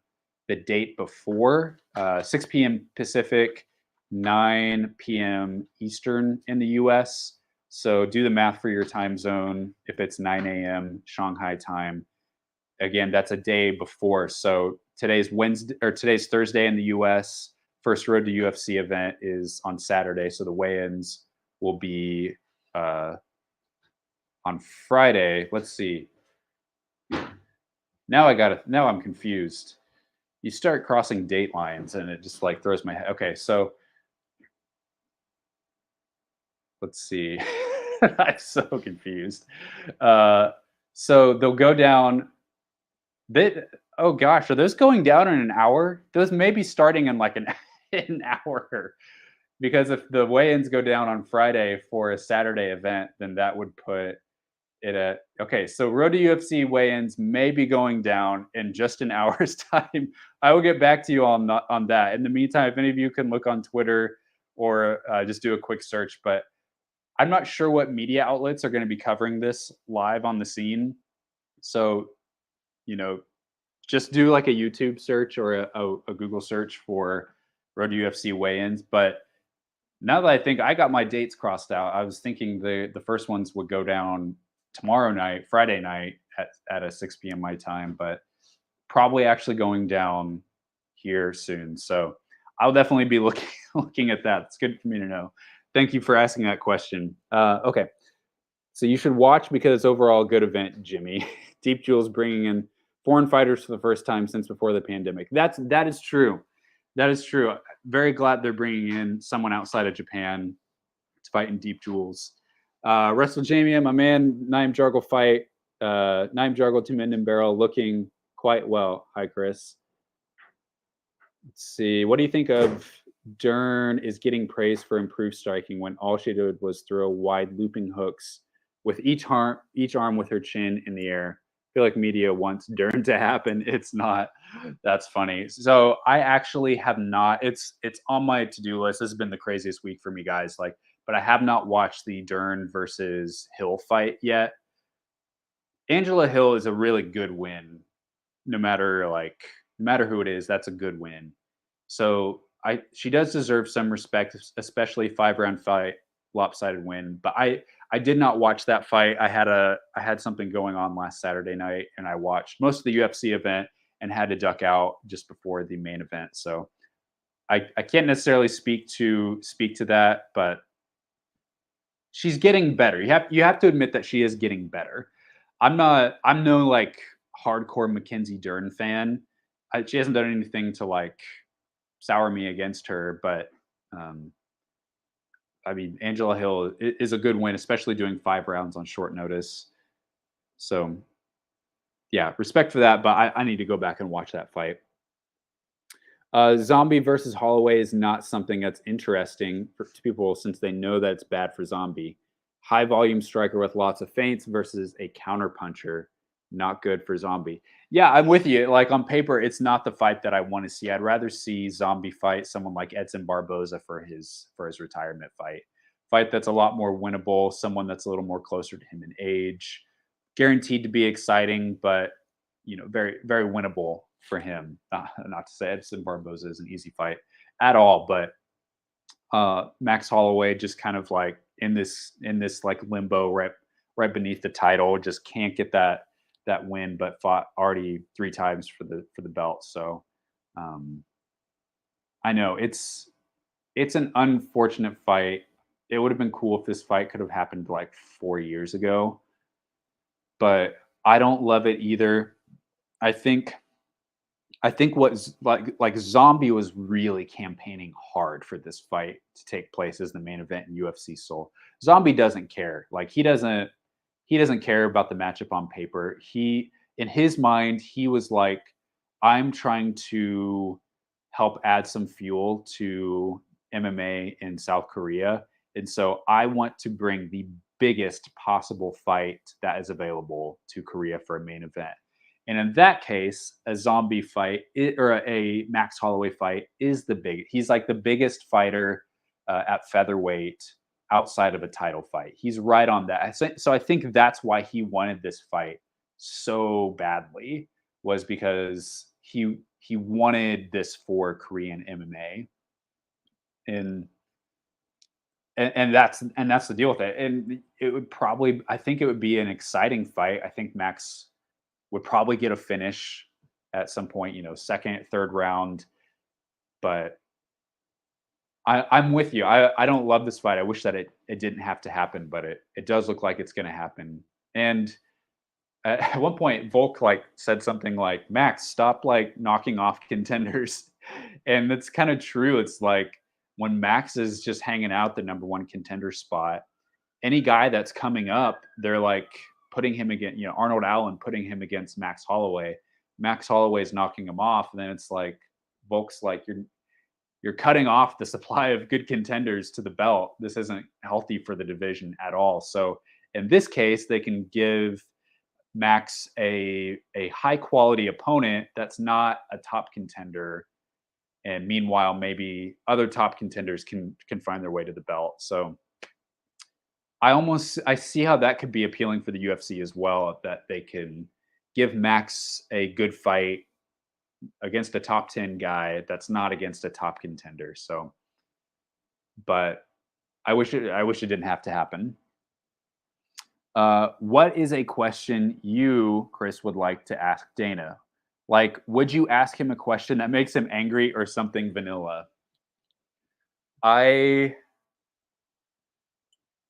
the date before, 6 p.m. Pacific, 9 p.m. Eastern in the U.S. So do the math for your time zone. If it's 9 a.m. Shanghai time, again, that's a day before. So today's Thursday in the U.S. First Road to UFC event is on Saturday. So the weigh-ins will be on Friday. Let's see. Now I'm confused. You start crossing date lines and it just like throws my head. Okay, so let's see. I'm so confused. Uh, so they'll go down. They, oh gosh, are those going down in an hour? Those may be starting in like an an hour. Because if the weigh-ins go down on Friday for a Saturday event, then that would put it at okay. So Road to UFC weigh-ins may be going down in just an hour's time. I will get back to you on that. In the meantime, if any of you can look on Twitter or just do a quick search, but I'm not sure what media outlets are going to be covering this live on the scene. So you know, just do like a YouTube search or a Google search for Road to UFC weigh-ins. But now that I think I got my dates crossed out, I was thinking the first ones would go down tomorrow night, Friday night at a 6 p.m. my time, but probably actually going down here soon. So I'll definitely be looking looking at that. It's good for me to know. Thank you for asking that question. Okay, so you should watch because it's overall a good event, Jimmy. Deep Jewel's bringing in foreign fighters for the first time since before the pandemic. That is true. That is true. Very glad they're bringing in someone outside of Japan to fight in Deep Jewels. Wrestle Jamie, my man, Naim Jargle fight. Naim Jargle to Minden Barrel looking quite well. Hi, Chris. Let's see. What do you think of Dern is getting praised for improved striking when all she did was throw wide looping hooks with each arm with her chin in the air? I feel like media wants Dern to happen. It's not. That's funny. So I actually have not. It's on my to-do list. This has been the craziest week for me, guys. Like, but I have not watched the Dern versus Hill fight yet. Angela Hill is a really good win, no matter who it is. That's a good win. So she does deserve some respect, especially 5 round fight, lopsided win. But I did not watch that fight. I had something going on last Saturday night, and I watched most of the UFC event and had to duck out just before the main event. So I can't necessarily speak to that, but she's getting better. You have to admit that she is getting better. I'm no like hardcore Mackenzie Dern fan. She hasn't done anything to like sour me against her, but um, I mean, Angela Hill is a good win, especially doing 5 rounds on short notice. So, yeah, respect for that, but I need to go back and watch that fight. Zombie versus Holloway is not something that's interesting to people since they know that it's bad for Zombie. High volume striker with lots of feints versus a counter puncher, not good for Zombie. Yeah, I'm with you. Like on paper, it's not the fight that I want to see. I'd rather see Zombie fight someone like Edson Barboza for his retirement fight. Fight that's a lot more winnable, someone that's a little more closer to him in age, guaranteed to be exciting, but very very winnable for him. Not to say Edson Barboza is an easy fight at all, but Max Holloway just kind of like in this like limbo right beneath the title, just can't get that win, but fought already 3 times for the belt. So I know it's an unfortunate fight. It would have been cool if this fight could have happened like 4 years ago, but I don't love it either. I think what's like Zombie was really campaigning hard for this fight to take place as the main event in UFC Seoul. Zombie doesn't care. Like he doesn't care about the matchup on paper. He in his mind, he was like, I'm trying to help add some fuel to MMA in South Korea. And so I want to bring the biggest possible fight that is available to Korea for a main event. And in that case, a Zombie fight or a Max Holloway fight is the big. He's like the biggest fighter at featherweight outside of a title fight. He's right on that. So I think that's why he wanted this fight so badly, was because he wanted this for Korean MMA, and that's the deal with it. And it would probably, I think it would be an exciting fight. I think Max would probably get a finish at some point, second, third round. But I'm with you. I don't love this fight. I wish that it didn't have to happen, but it does look like it's going to happen And at one point, Volk like said something like, "Max, stop like knocking off contenders," and it's kind of true. It's like when Max is just hanging out the number one contender spot, any guy that's coming up, they're like putting him against, Arnold Allen putting him against Max Holloway. Max Holloway's knocking him off, and then it's like Volk's like, you're cutting off the supply of good contenders to the belt. This isn't healthy for the division at all. So in this case, they can give Max a high quality opponent that's not a top contender, and meanwhile maybe other top contenders can find their way to the belt. So I see how that could be appealing for the UFC as well, that they can give Max a good fight against a top 10 guy that's not against a top contender. So, but I wish it didn't have to happen. What is a question you, Chris, would like to ask Dana? Like, would you ask him a question that makes him angry or something vanilla? I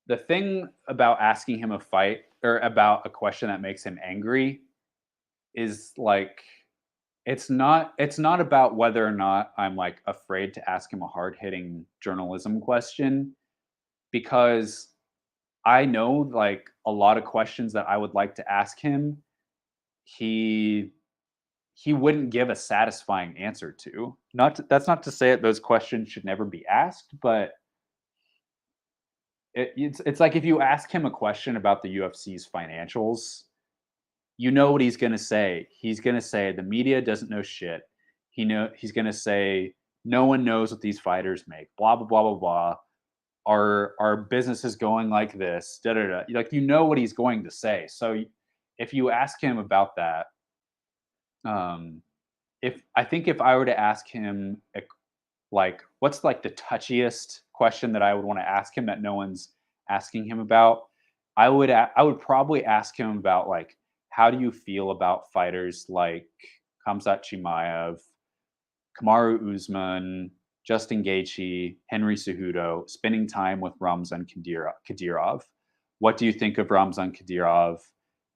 The thing about asking him a fight or about a question that makes him angry is like it's not about whether or not I'm like afraid to ask him a hard-hitting journalism question, because I know like a lot of questions that I would like to ask him, he he wouldn't give a satisfying answer to. That's not to say that those questions should never be asked, but it's like if you ask him a question about the UFC's financials, you know what he's going to say. He's going to say the media doesn't know shit. He's going to say no one knows what these fighters make. Blah blah blah blah blah. Our business is going like this. Da da da. Like what he's going to say. So if you ask him about that, um, if I were to ask him like what's like the touchiest question that I would want to ask him that no one's asking him about, I would probably ask him about like how do you feel about fighters like Khamzat Chimaev, Kamaru Usman, Justin Gaethje, Henry Cejudo spending time with Ramzan Kadyrov? What do you think of Ramzan Kadyrov?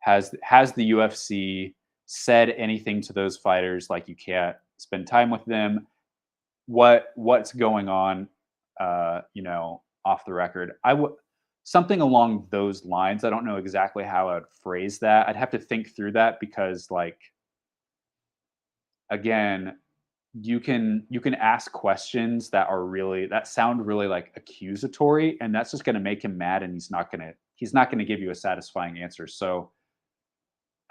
Has the UFC said anything to those fighters like you can't spend time with them? What's going on, off the record? I would something along those lines. I don't know exactly how I'd phrase that. I'd have to think through that because, like, again, you can ask questions that sound really like accusatory, and that's just going to make him mad, and he's not gonna give you a satisfying answer. So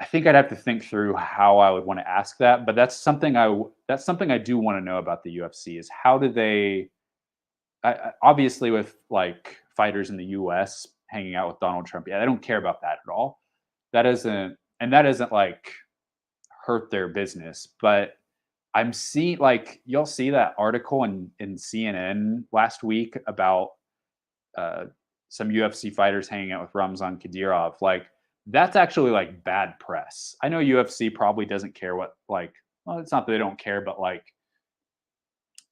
I think I'd have to think through how I would want to ask that, but that's something I do want to know about the UFC is how do they obviously with like fighters in the US hanging out with Donald Trump. Yeah, they don't care about that at all. That doesn't like hurt their business, but I'm seeing like you'll see that article in CNN last week about uh, some UFC fighters hanging out with Ramzan Kadyrov. Like that's actually like bad press. I know UFC probably doesn't care well, it's not that they don't care, but like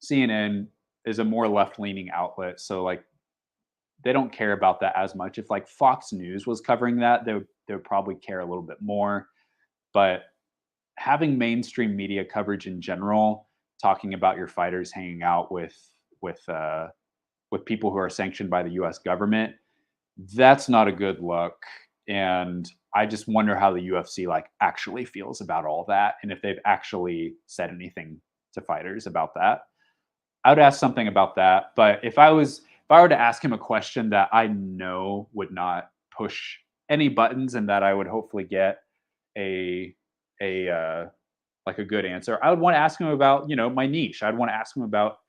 CNN is a more left leaning outlet. So like they don't care about that as much. If like Fox News was covering that, they would probably care a little bit more. But having mainstream media coverage in general, talking about your fighters hanging out with uh, with people who are sanctioned by the U.S. government, that's not a good look. And I just wonder how the UFC like actually feels about all that, and if they've actually said anything to fighters about that. I would ask something about that. But if I were to ask him a question that I know would not push any buttons and that I would hopefully get a a like a good answer, I would want to ask him about, my niche. I'd want to ask him about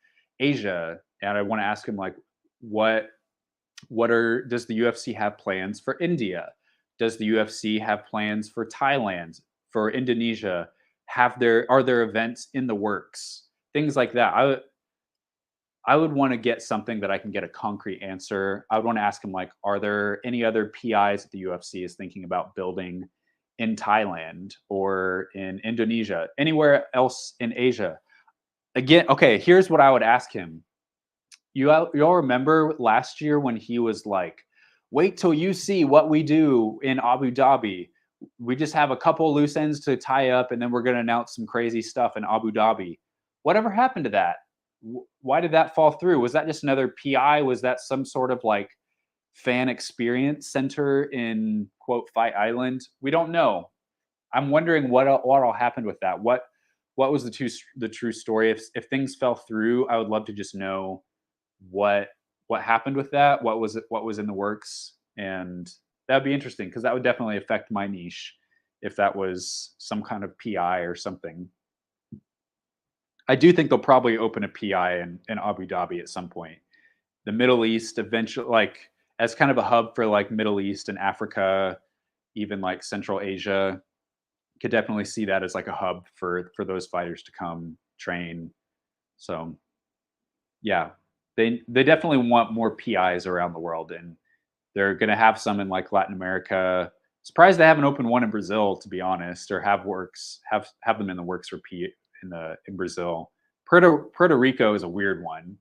Asia, and I want to ask him like what does the UFC have plans for India? Does the UFC have plans for Thailand, for Indonesia? Are there events in the works? Things like that. I would want to get something that I can get a concrete answer. I would want to ask him like, are there any other PIs that the UFC is thinking about building in Thailand or in Indonesia, anywhere else in Asia? Again, okay, here's what I would ask him. You all remember last year when he was like wait till you see what we do in Abu Dhabi. We just have a couple loose ends to tie up, and then we're going to announce some crazy stuff in Abu Dhabi. Whatever happened to that? Why did that fall through? Was that just another PI? Was that some sort of like fan experience center in quote Fight Island? We don't know. I'm wondering what all happened with that. What was the true story? If things fell through, I would love to just know what what happened with that. What was in the works, and that'd be interesting because that would definitely affect my niche if that was some kind of PI or something. I do think they'll probably open a PI in Abu Dhabi at some point. The Middle East eventually, like as kind of a hub for like Middle East and Africa, even like Central Asia, could definitely see that as like a hub for those fighters to come train. So yeah, they definitely want more PIs around the world, and they're going to have some in like Latin America. Surprised they haven't opened one in Brazil, to be honest, or have them in the works for P in Brazil. Puerto Rico is a weird one.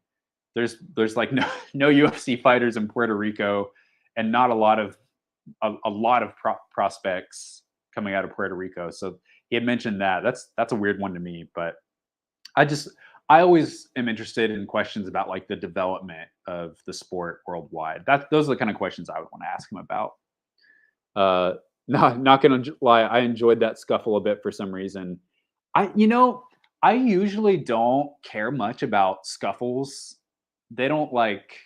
There's like no UFC fighters in Puerto Rico, and not a lot of prospects coming out of Puerto Rico. So he had mentioned that. That's a weird one to me, but I just I always am interested in questions about like the development of the sport worldwide. Those are the kind of questions I would want to ask him about. Uh, not gonna lie, I enjoyed that scuffle a bit for some reason. I usually don't care much about scuffles. They don't like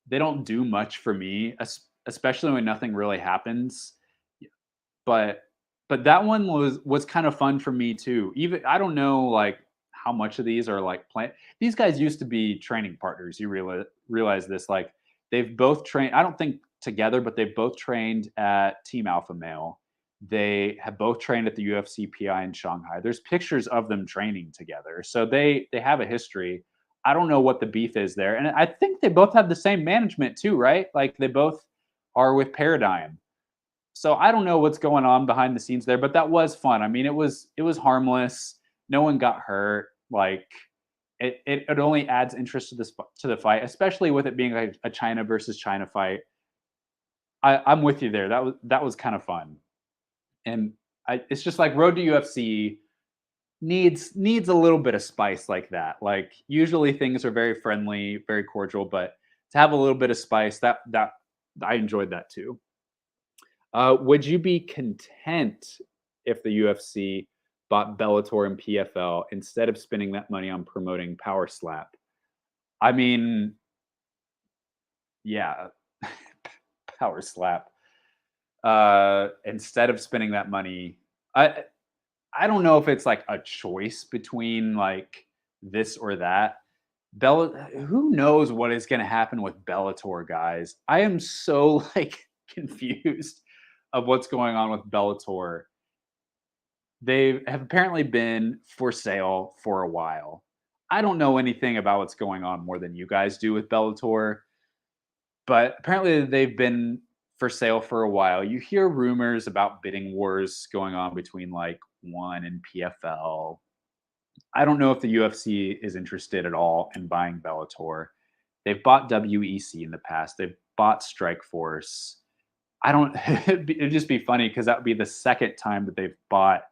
they don't do much for me, especially when nothing really happens. But that one was kind of fun for me too. Even I don't know like how much of these are like plan. These guys used to be training partners. You realize this? Like they've both trained. I don't think together, but they've both trained at Team Alpha Male. They have both trained at the UFC PI in Shanghai. There's pictures of them training together, so they have a history. I don't know what the beef is there, and I think they both have the same management too, right? Like they both are with Paradigm, so I don't know what's going on behind the scenes there, but that was fun. I mean, it was harmless. No one got hurt. Like it only adds interest to the fight, especially with it being like a China versus China fight. I'm with you there. That was kind of fun, and it's just like Road to UFC needs a little bit of spice like that. Like usually things are very friendly, very cordial, but to have a little bit of spice, that I enjoyed that too. Would you be content if the UFC bought Bellator and PFL instead of spending that money on promoting Power Slap? I mean, yeah, Power Slap. Instead of spending that money, I I don't know if it's like a choice between like this or that. Who knows what is going to happen with Bellator, guys? I am so like confused of what's going on with Bellator. They have apparently been for sale for a while. I don't know anything about what's going on more than you guys do with Bellator, but apparently they've been for sale for a while. You hear rumors about bidding wars going on between like one and PFL. I don't know if the UFC is interested at all in buying Bellator. They've bought WEC in the past. They've bought Strikeforce. I don't. It'd just be funny because that would be the second time that they've bought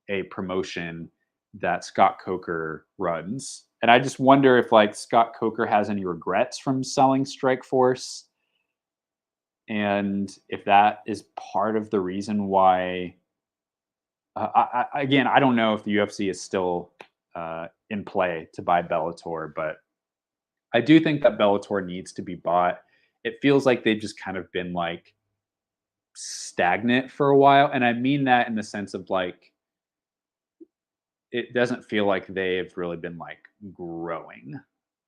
a promotion that Scott Coker runs, and I just wonder if like Scott Coker has any regrets from selling Strikeforce, and if that is part of the reason why. Again, I don't know if the UFC is still in play to buy Bellator, but I do think that Bellator needs to be bought. It feels like they've just kind of been like stagnant for a while. And I mean that in the sense of like, it doesn't feel like they've really been like growing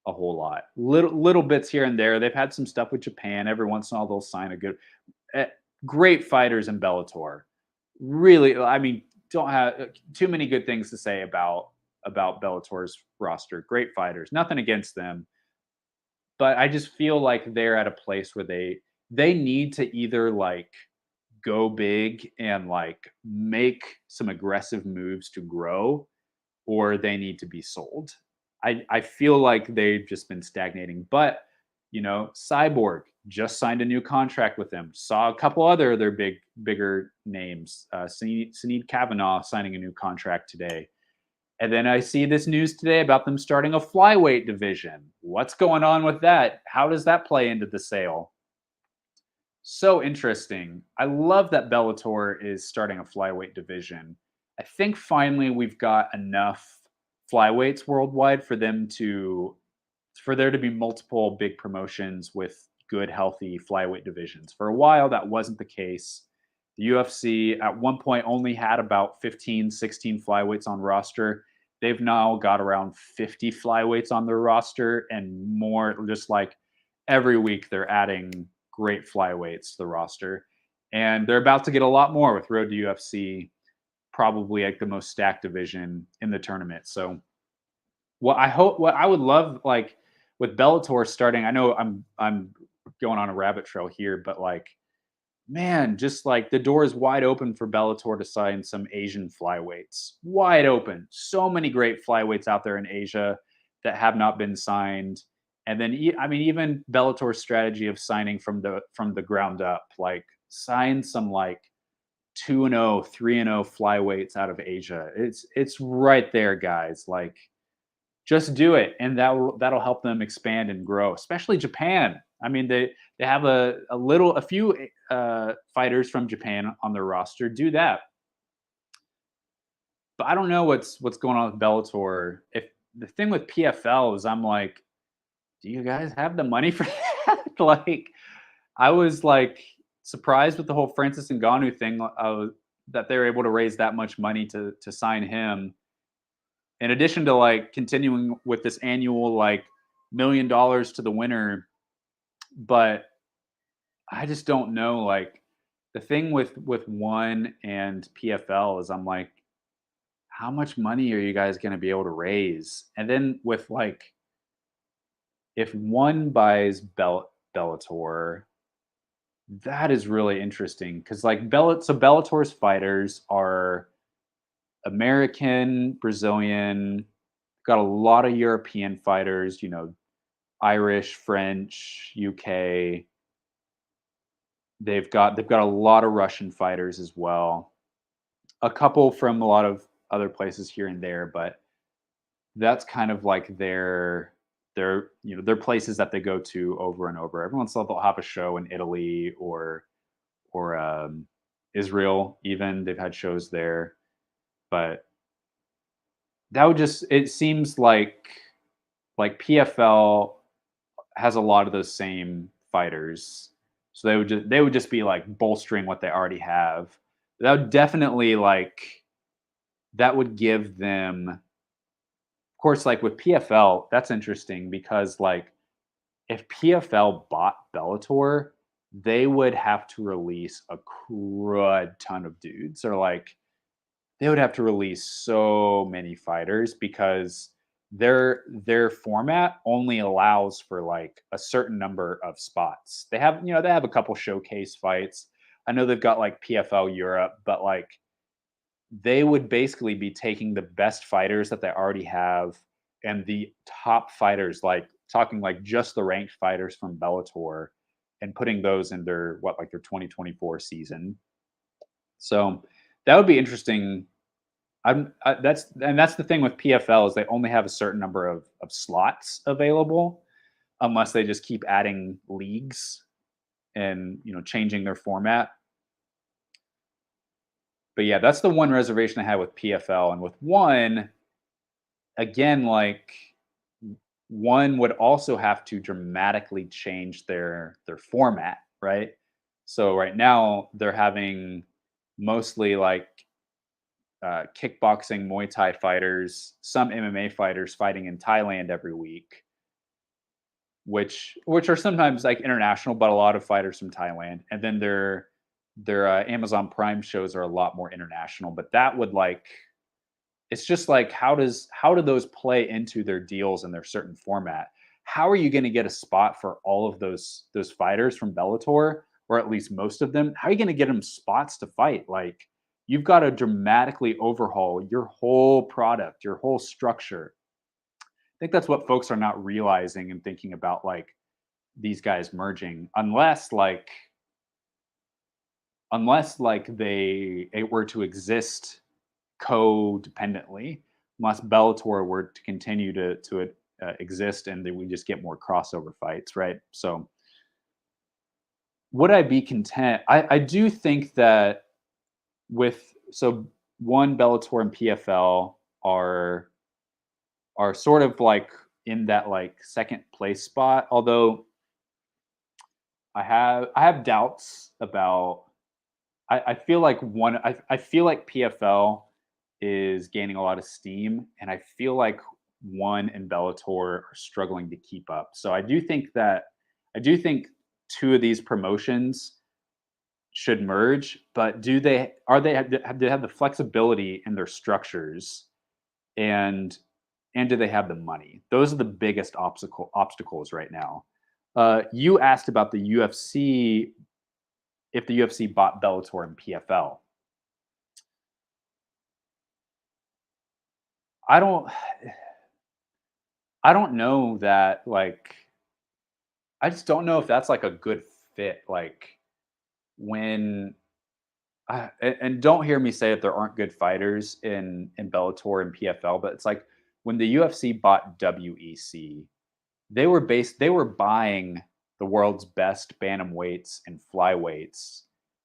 a whole lot. Little bits here and there. They've had some stuff with Japan. Every once in a while, they'll sign a eh, great fighters in Bellator. Really, I mean, don't have too many good things to say about Bellator's roster. Great fighters. Nothing against them, but I just feel like they're at a place where they need to either like go big and like make some aggressive moves to grow, or they need to be sold. I feel like they've just been stagnating, but Cyborg just signed a new contract with them. Saw a couple other their bigger names. Sinead Kavanaugh signing a new contract today. And then I see this news today about them starting a flyweight division. What's going on with that? How does that play into the sale? So interesting. I love that Bellator is starting a flyweight division. I think finally we've got enough flyweights worldwide for there to be multiple big promotions with good healthy flyweight divisions. For a while that wasn't the case. The UFC at one point only had about 15, 16 flyweights on roster. They've now got around 50 flyweights on their roster and more, just like every week they're adding great flyweights to the roster. And they're about to get a lot more with Road to UFC, probably like the most stacked division in the tournament. So what I would love, like with Bellator starting, I know I'm going on a rabbit trail here, but like, man, just like the door is wide open for Bellator to sign some Asian flyweights. Wide open. So many great flyweights out there in Asia that have not been signed. And then I mean, even Bellator's strategy of signing from the ground up, like sign some like 2-0, 3-0 flyweights out of Asia. It's right there, guys. Like just do it, and that'll help them expand and grow, especially Japan. I mean, they have a few fighters from Japan on their roster. Do that. But I don't know what's going on with Bellator. If the thing with PFL is, I'm like, do you guys have the money for that? Like, I was like surprised with the whole Francis Ngannou thing, that they were able to raise that much money to sign him. In addition to like continuing with this annual like $1 million to the winner. But I just don't know. Like the thing with One and PFL is, I'm like, how much money are you guys going to be able to raise? And then with like, if One buys Bellator, that is really interesting because like Bellator's fighters are American, Brazilian, got a lot of European fighters, Irish, French, UK. They've got a lot of Russian fighters as well. A couple from a lot of other places here and there, but that's kind of like their places that they go to over and over. Every once in a while they'll have a show in Italy or Israel. Even they've had shows there, but it seems like PFL has a lot of those same fighters. So they would just be like bolstering what they already have. That would definitely that would give them, of course, like with PFL, that's interesting because like if PFL bought Bellator, they would have to release a crud ton of dudes. Or like they would have to release so many fighters because their format only allows for like a certain number of spots. They have a couple showcase fights. I know they've got like PFL Europe, but like they would basically be taking the best fighters that they already have and the top fighters, like talking like just the ranked fighters from Bellator, and putting those in their 2024 season. So that would be interesting. That's the thing with PFL is they only have a certain number of slots available, unless they just keep adding leagues and changing their format. But yeah, that's the one reservation I had with PFL. And with One, again, like One would also have to dramatically change their format, right? So right now they're having mostly like kickboxing, Muay Thai fighters, some MMA fighters fighting in Thailand every week, which are sometimes like international, but a lot of fighters from Thailand. And then their Amazon Prime shows are a lot more international. But that would it's just like how do those play into their deals and their certain format? How are you going to get a spot for all of those fighters from Bellator, or at least most of them? How are you going to get them spots to fight? Like you've got to dramatically overhaul your whole product, your whole structure. I think that's what folks are not realizing and thinking about. Like these guys merging unless they were to exist codependently, unless Bellator were to continue to exist and then we just get more crossover fights, right? So would I be content? I do think that with so one Bellator and PFL are sort of like in that like second place spot. Although I have doubts about. I feel like I feel like PFL is gaining a lot of steam, and I feel like one and Bellator are struggling to keep up. So I do think two of these promotions should merge, but do they have the flexibility in their structures and do they have the money? Those are the biggest obstacles right now. You asked about the UFC if the UFC bought Bellator and PFL. I don't I don't know that like I just don't know if that's like a good fit. Like when and don't hear me say that there aren't good fighters in Bellator and PFL, but it's like when the UFC bought WEC, they were buying the world's best bantamweights and flyweights,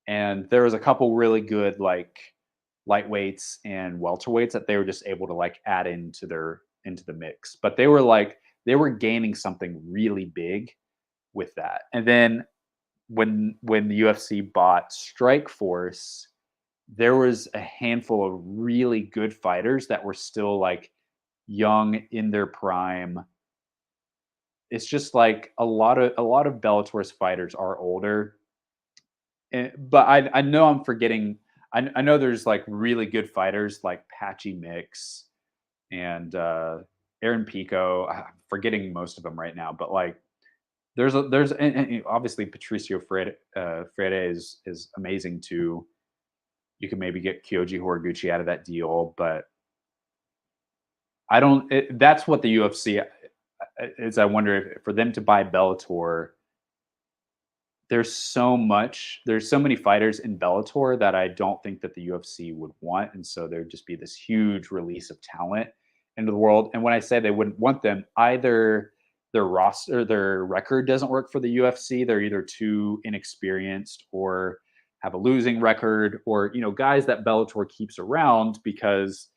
and there was a couple really good like lightweights and welterweights that they were just able to like add into the mix. But they were gaining something really big with that. And then when the UFC bought Strikeforce, there was a handful of really good fighters that were still like young in their prime. It's just like a lot of Bellator's fighters are older, but I know I'm forgetting. I know there's like really good fighters like Patchy Mix and Aaron Pico. I'm forgetting most of them right now, but like there's and obviously Patricio Freire is amazing too. You can maybe get Kyoji Horiguchi out of that deal, but I don't. That's what the UFC is. I wonder if for them to buy Bellator, there's so many fighters in Bellator that I don't think that the UFC would want, and so there'd just be this huge release of talent into the world. And when I say they wouldn't want them, either their record doesn't work for the UFC, they're either too inexperienced or have a losing record, or guys that Bellator keeps around because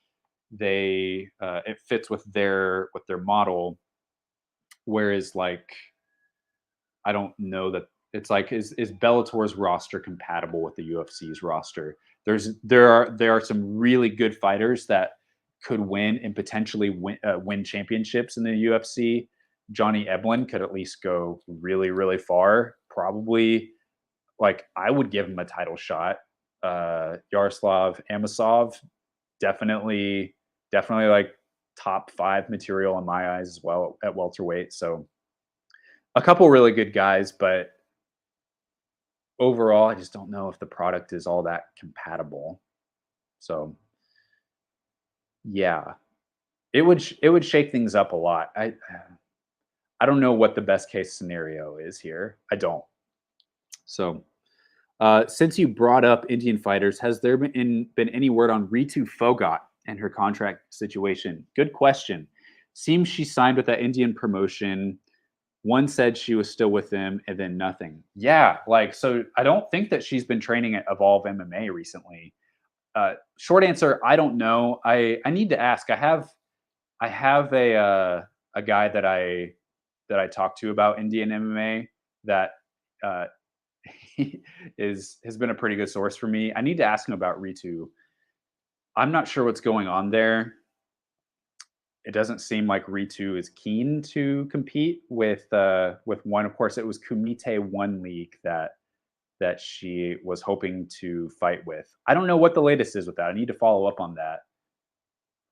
they it fits with their model. Whereas like I don't know that it's like is Bellator's roster compatible with the UFC's roster? There are some really good fighters that could win and potentially win championships in the UFC. Johnny Eblen could at least go really really far. Probably like I would give him a title shot. Yaroslav Amosov definitely like top 5 material in my eyes as well at welterweight. So a couple really good guys, but overall, I just don't know if the product is all that compatible. So, yeah, it would shake things up a lot. I don't know what the best case scenario is here. I don't. So, since you brought up Indian fighters, has there been any word on Ritu Phogat and her contract situation? Good question. Seems she signed with that Indian promotion. One said she was still with them, and then nothing. Yeah, like so. I don't think that she's been training at Evolve MMA recently. Short answer: I don't know. I need to ask. I have a guy that I talk to about Indian MMA that uh, he has been a pretty good source for me. I need to ask him about Ritu. I'm not sure what's going on there. It doesn't seem like Ritu is keen to compete with one. Of course, it was Kumite One League that she was hoping to fight with. I don't know what the latest is with that. I need to follow up on that.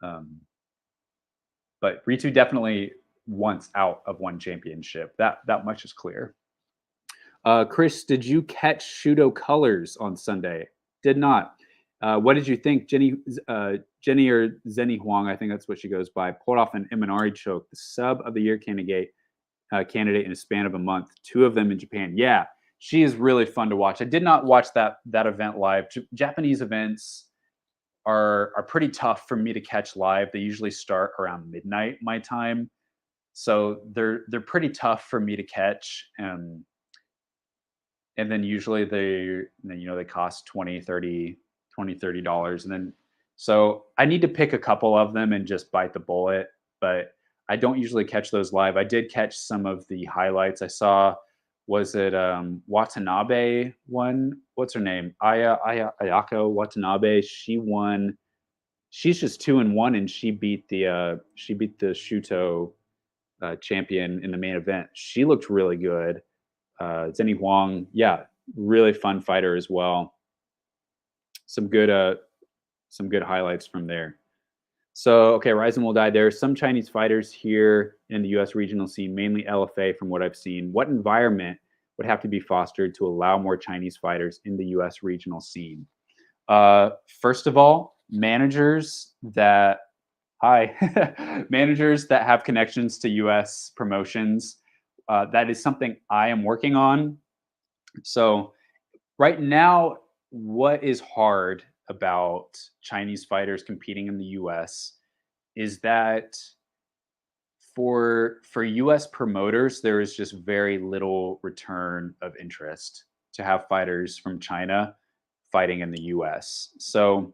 Um, but Ritu definitely wants out of one championship. That much is clear. Chris, did you catch Shudo Colors on Sunday? Did not. What did you think? Jenny or Zenny Huang, I think that's what she goes by, pulled off an Imanari choke, the sub of the year candidate candidate in a span of a month. 2 of them in Japan. Yeah, she is really fun to watch. I did not watch that event live. Japanese events are pretty tough for me to catch live. They usually start around midnight my time, so they're pretty tough for me to catch. And then usually they cost 20 30 dollars, and then so I need to pick a couple of them and just bite the bullet. But I don't usually catch those live. I did catch some of the highlights. I saw, was it Watanabe won? What's her name? Ayako Watanabe. She won. She's just 2-1, and she beat the Shuto champion in the main event. She looked really good. Zenny Huang, yeah, really fun fighter as well. Some good highlights from there. So, okay, Ryzen will die. There are some Chinese fighters here in the U.S. regional scene, mainly LFA from what I've seen. What environment would have to be fostered to allow more Chinese fighters in the U.S. regional scene? First of all, managers that managers that have connections to U.S. promotions. That is something I am working on. So right now, what is hard about Chinese fighters competing in the US is that for US promoters, there is just very little return of interest to have fighters from China fighting in the US. So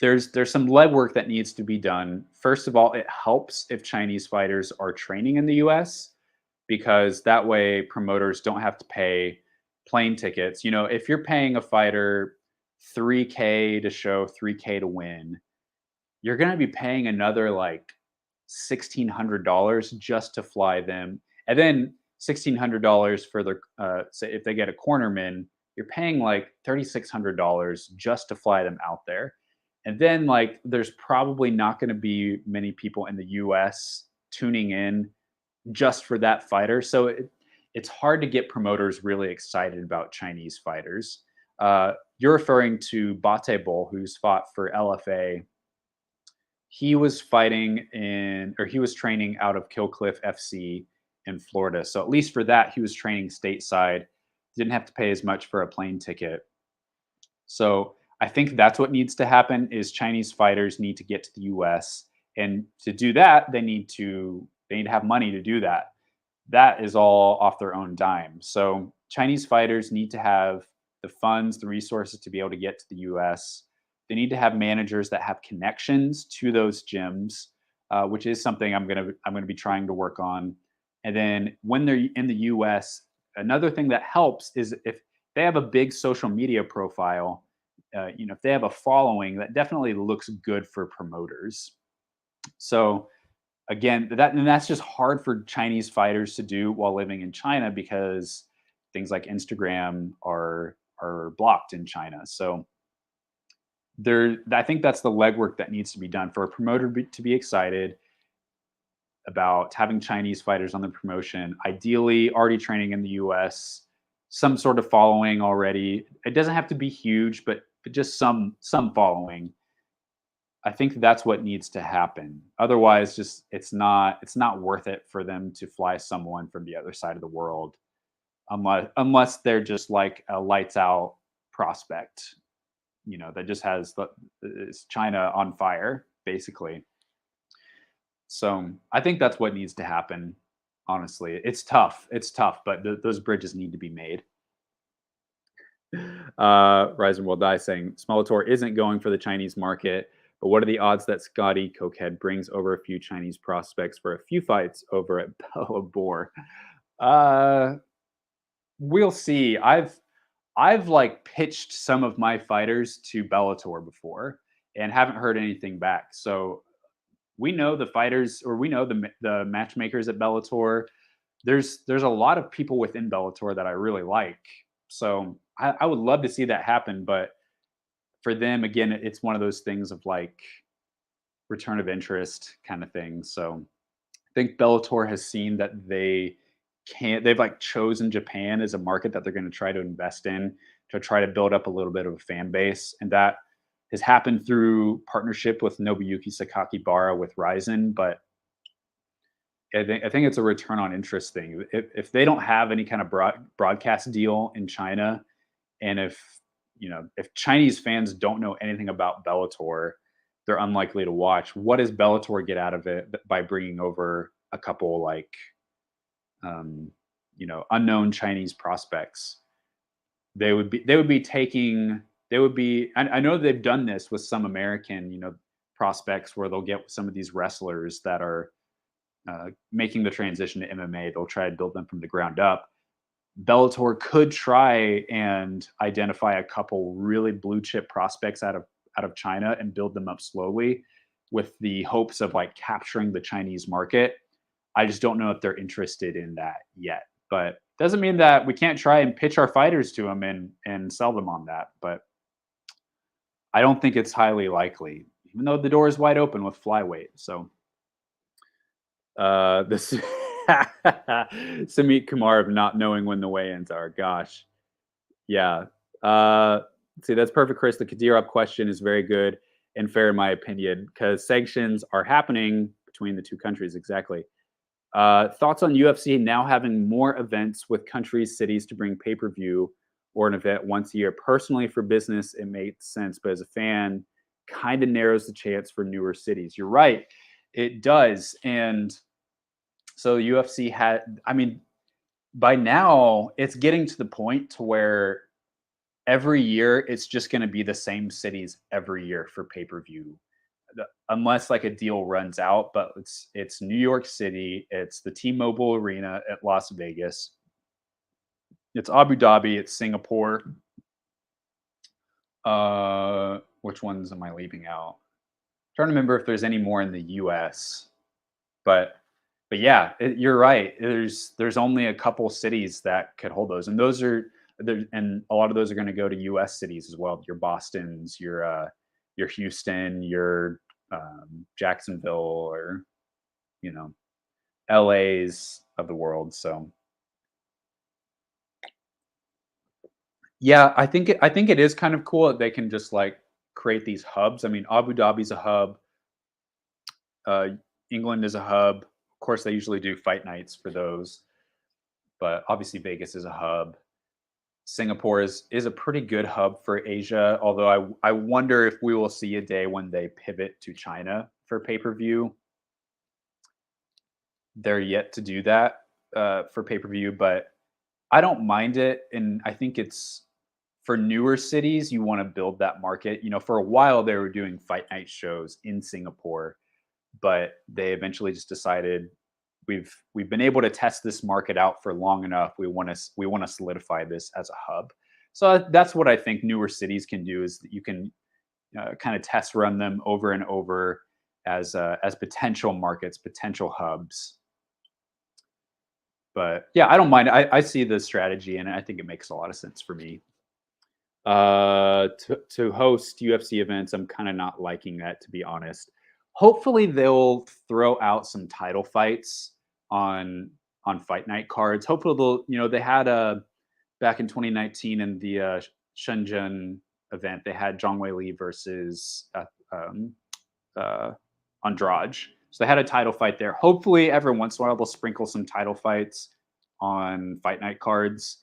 there's some legwork that needs to be done. First of all, it helps if Chinese fighters are training in the US, because that way promoters don't have to pay plane tickets. If you're paying a fighter 3K to show, 3K to win, you're going to be paying another like $1,600 just to fly them. And then $1,600 for the, say if they get a cornerman, you're paying like $3,600 just to fly them out there. And then like there's probably not going to be many people in the US tuning in just for that fighter. So it's hard to get promoters really excited about Chinese fighters. You're referring to Bate Bull, who's fought for LFA. He was he was training out of Killcliff FC in Florida. So at least for that, he was training stateside. Didn't have to pay as much for a plane ticket. So I think that's what needs to happen is Chinese fighters need to get to the US. And to do that, they need to have money to do that. That is all off their own dime. So Chinese fighters need to have the funds, the resources to be able to get to the US. They need to have managers that have connections to those gyms, which is something I'm gonna be trying to work on. And then when they're in the US, another thing that helps is if they have a big social media profile, if they have a following, that definitely looks good for promoters. So again, that's just hard for Chinese fighters to do while living in China because things like Instagram are blocked in China. So I think that's the legwork that needs to be done for a promoter to be excited about having Chinese fighters on the promotion, ideally already training in the US, some sort of following already. It doesn't have to be huge, but just some following. I think that's what needs to happen. Otherwise, just it's not worth it for them to fly someone from the other side of the world, unless they're just like a lights out prospect, that just has is China on fire, basically. So I think that's what needs to happen. Honestly, it's tough. It's tough, but those bridges need to be made. Ryzen will die saying Smolator isn't going for the Chinese market, but what are the odds that Scotty Cokehead brings over a few Chinese prospects for a few fights over at Bellator? We'll see. I've like pitched some of my fighters to Bellator before and haven't heard anything back. So we know the fighters, or we know the matchmakers at Bellator. There's a lot of people within Bellator that I really like. So I would love to see that happen, but for them, again, it's one of those things of like return of interest kind of thing. So I think Bellator has seen that they've like chosen Japan as a market that they're going to try to invest in to try to build up a little bit of a fan base. And that has happened through partnership with Nobuyuki Sakakibara with Ryzen, but I think it's a return on interest thing. If they don't have any kind of broadcast deal in China, and if Chinese fans don't know anything about Bellator, they're unlikely to watch. What does Bellator get out of it by bringing over a couple like um, unknown Chinese prospects? They would be taking they would be I know they've done this with some American prospects where they'll get some of these wrestlers that are making the transition to MMA. They'll try to build them from the ground up. Bellator could try and identify a couple really blue chip prospects out of China and build them up slowly with the hopes of like capturing the Chinese market. I just don't know if they're interested in that yet. But doesn't mean that we can't try and pitch our fighters to them and sell them on that. But I don't think it's highly likely, even though the door is wide open with flyweight. So this Samit Kumar of not knowing when the weigh-ins are. Gosh. Yeah. See, that's perfect, Chris. The Kadirov question is very good and fair in my opinion, because sanctions are happening between the two countries. Exactly. Thoughts on UFC now having more events with countries, cities to bring pay-per-view or an event once a year? Personally, for business, it makes sense, but as a fan, kind of narrows the chance for newer cities. You're right. It does. And so UFC I mean, by now it's getting to the point to where every year it's just going to be the same cities every year for pay-per-view, unless like a deal runs out. But it's New York City, it's the T-Mobile Arena at Las Vegas, it's Abu Dhabi, it's Singapore. Which ones am I leaving out? I'm trying to remember if there's any more in the US. But yeah, you're right. There's only a couple cities that could hold those, and and a lot of those are going to go to U.S. cities as well. Your Boston's, your Houston, your Jacksonville, or you know LA's of the world. So yeah, I think it is kind of cool that they can just like create these hubs. I mean, Abu Dhabi's a hub. Uh, England is a hub. Of course, they usually do fight nights for those, but obviously Vegas is a hub. Singapore is a pretty good hub for Asia, although I wonder if we will see a day when they pivot to China for pay-per-view. They're yet to do that for pay-per-view, but I don't mind it, and I think it's for newer cities, you want to build that market. For a while they were doing fight night shows in Singapore, but they eventually just decided we've been able to test this market out for long enough. We want to solidify this as a hub. So that's what I think newer cities can do, is that you can kind of test run them over and over as potential markets, potential hubs. But yeah, I don't mind. I see the strategy, and I think it makes a lot of sense for me. To host UFC events, I'm kind of not liking that, to be honest. Hopefully, they'll throw out some title fights on fight night cards. Hopefully, they had a back in 2019 in the Shenzhen event. They had Zhang Wei Li versus uh, Andrade. So they had a title fight there. Hopefully, every once in a while, they'll sprinkle some title fights on fight night cards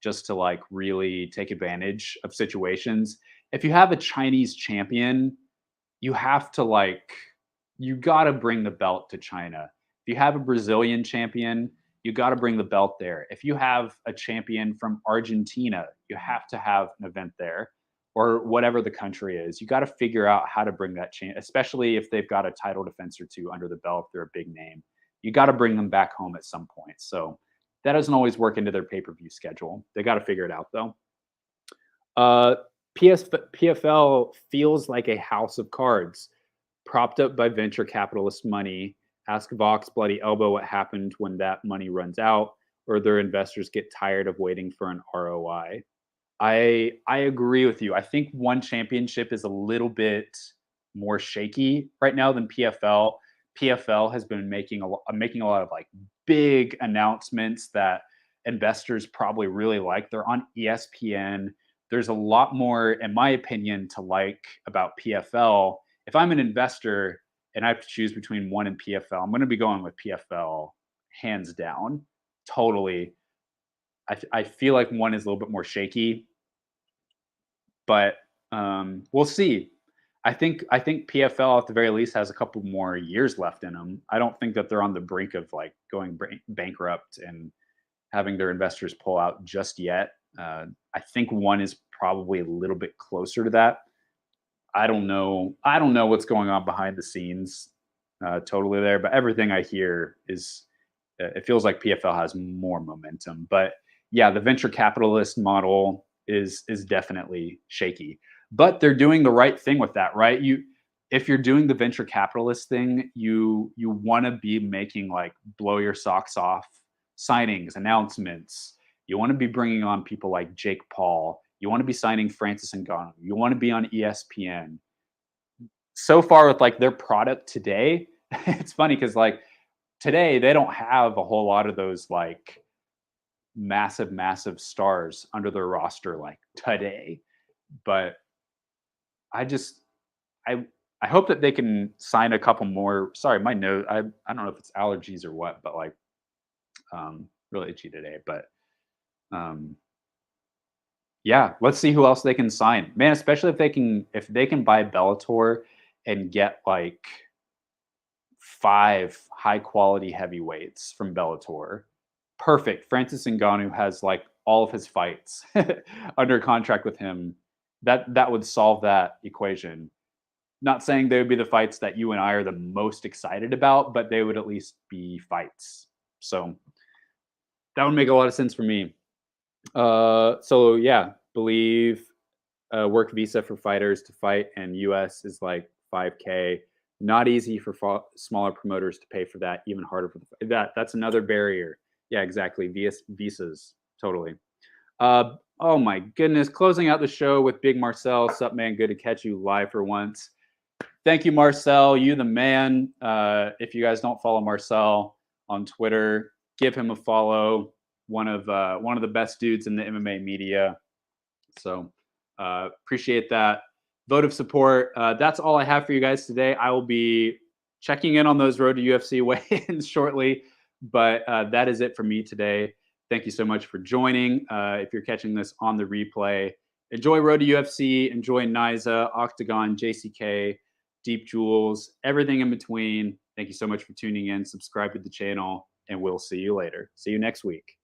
just to like really take advantage of situations. If you have a Chinese champion, you have to you got to bring the belt to China. If you have a Brazilian champion, you got to bring the belt there. If you have a champion from Argentina, you have to have an event there, or whatever the country is. You got to figure out how to bring that especially if they've got a title defense or two under the belt, if they're a big name. You got to bring them back home at some point. So that doesn't always work into their pay-per-view schedule. They got to figure it out, though. PFL feels like a house of cards, propped up by venture capitalist money. Ask Vox Bloody Elbow what happened when that money runs out, or their investors get tired of waiting for an ROI. I agree with you. I think one championship is a little bit more shaky right now than PFL. PFL has been making a lot of like big announcements that investors probably really like. They're on ESPN. There's a lot more, in my opinion, to like about PFL. If I'm an investor and I have to choose between one and PFL, I'm going to be going with PFL hands down. Totally. I feel like one is a little bit more shaky, but we'll see. I think PFL at the very least has a couple more years left in them. I don't think that they're on the brink of like going bankrupt and having their investors pull out just yet. I think one is probably a little bit closer to that. I don't know. I don't know what's going on behind the scenes totally there, but everything I hear is it feels like PFL has more momentum. But yeah, the venture capitalist model is definitely shaky. But they're doing the right thing with that, right? If you're doing the venture capitalist thing, you want to be making like blow your socks off signings, announcements. You want to be bringing on people like Jake Paul. You want to be signing Francis Ngannou. You want to be on ESPN. So far with like their product today, it's funny because like today they don't have a whole lot of those like massive stars under their roster like today. But I just I I hope that they can sign a couple more. Sorry, my nose. I don't know if it's allergies or what, but like really itchy today. But um yeah, let's see who else they can sign. Man, especially if they can buy Bellator and get like 5 high quality heavyweights from Bellator. Perfect. Francis Ngannou has like all of his fights under contract with him. That would solve that equation. Not saying they would be the fights that you and I are the most excited about, but they would at least be fights. So that would make a lot of sense for me. So yeah, believe work visa for fighters to fight in US is like 5K. Not easy for smaller promoters to pay for that. Even harder for that's another barrier. Yeah, exactly. Visas, totally. Oh my goodness, closing out the show with Big Marcel. Sup, man? Good to catch you live for once. Thank you, Marcel. You the man. If you guys don't follow Marcel on Twitter, give him a follow. One of the best dudes in the MMA media. So appreciate that vote of support. That's all I have for you guys today. I will be checking in on those Road to UFC weigh-ins shortly, but that is it for me today. Thank you so much for joining. If you're catching this on the replay, enjoy Road to UFC, enjoy Naiza, Octagon, JCK, Deep Jewels, everything in between. Thank you so much for tuning in. Subscribe to the channel, and we'll see you later. See you next week.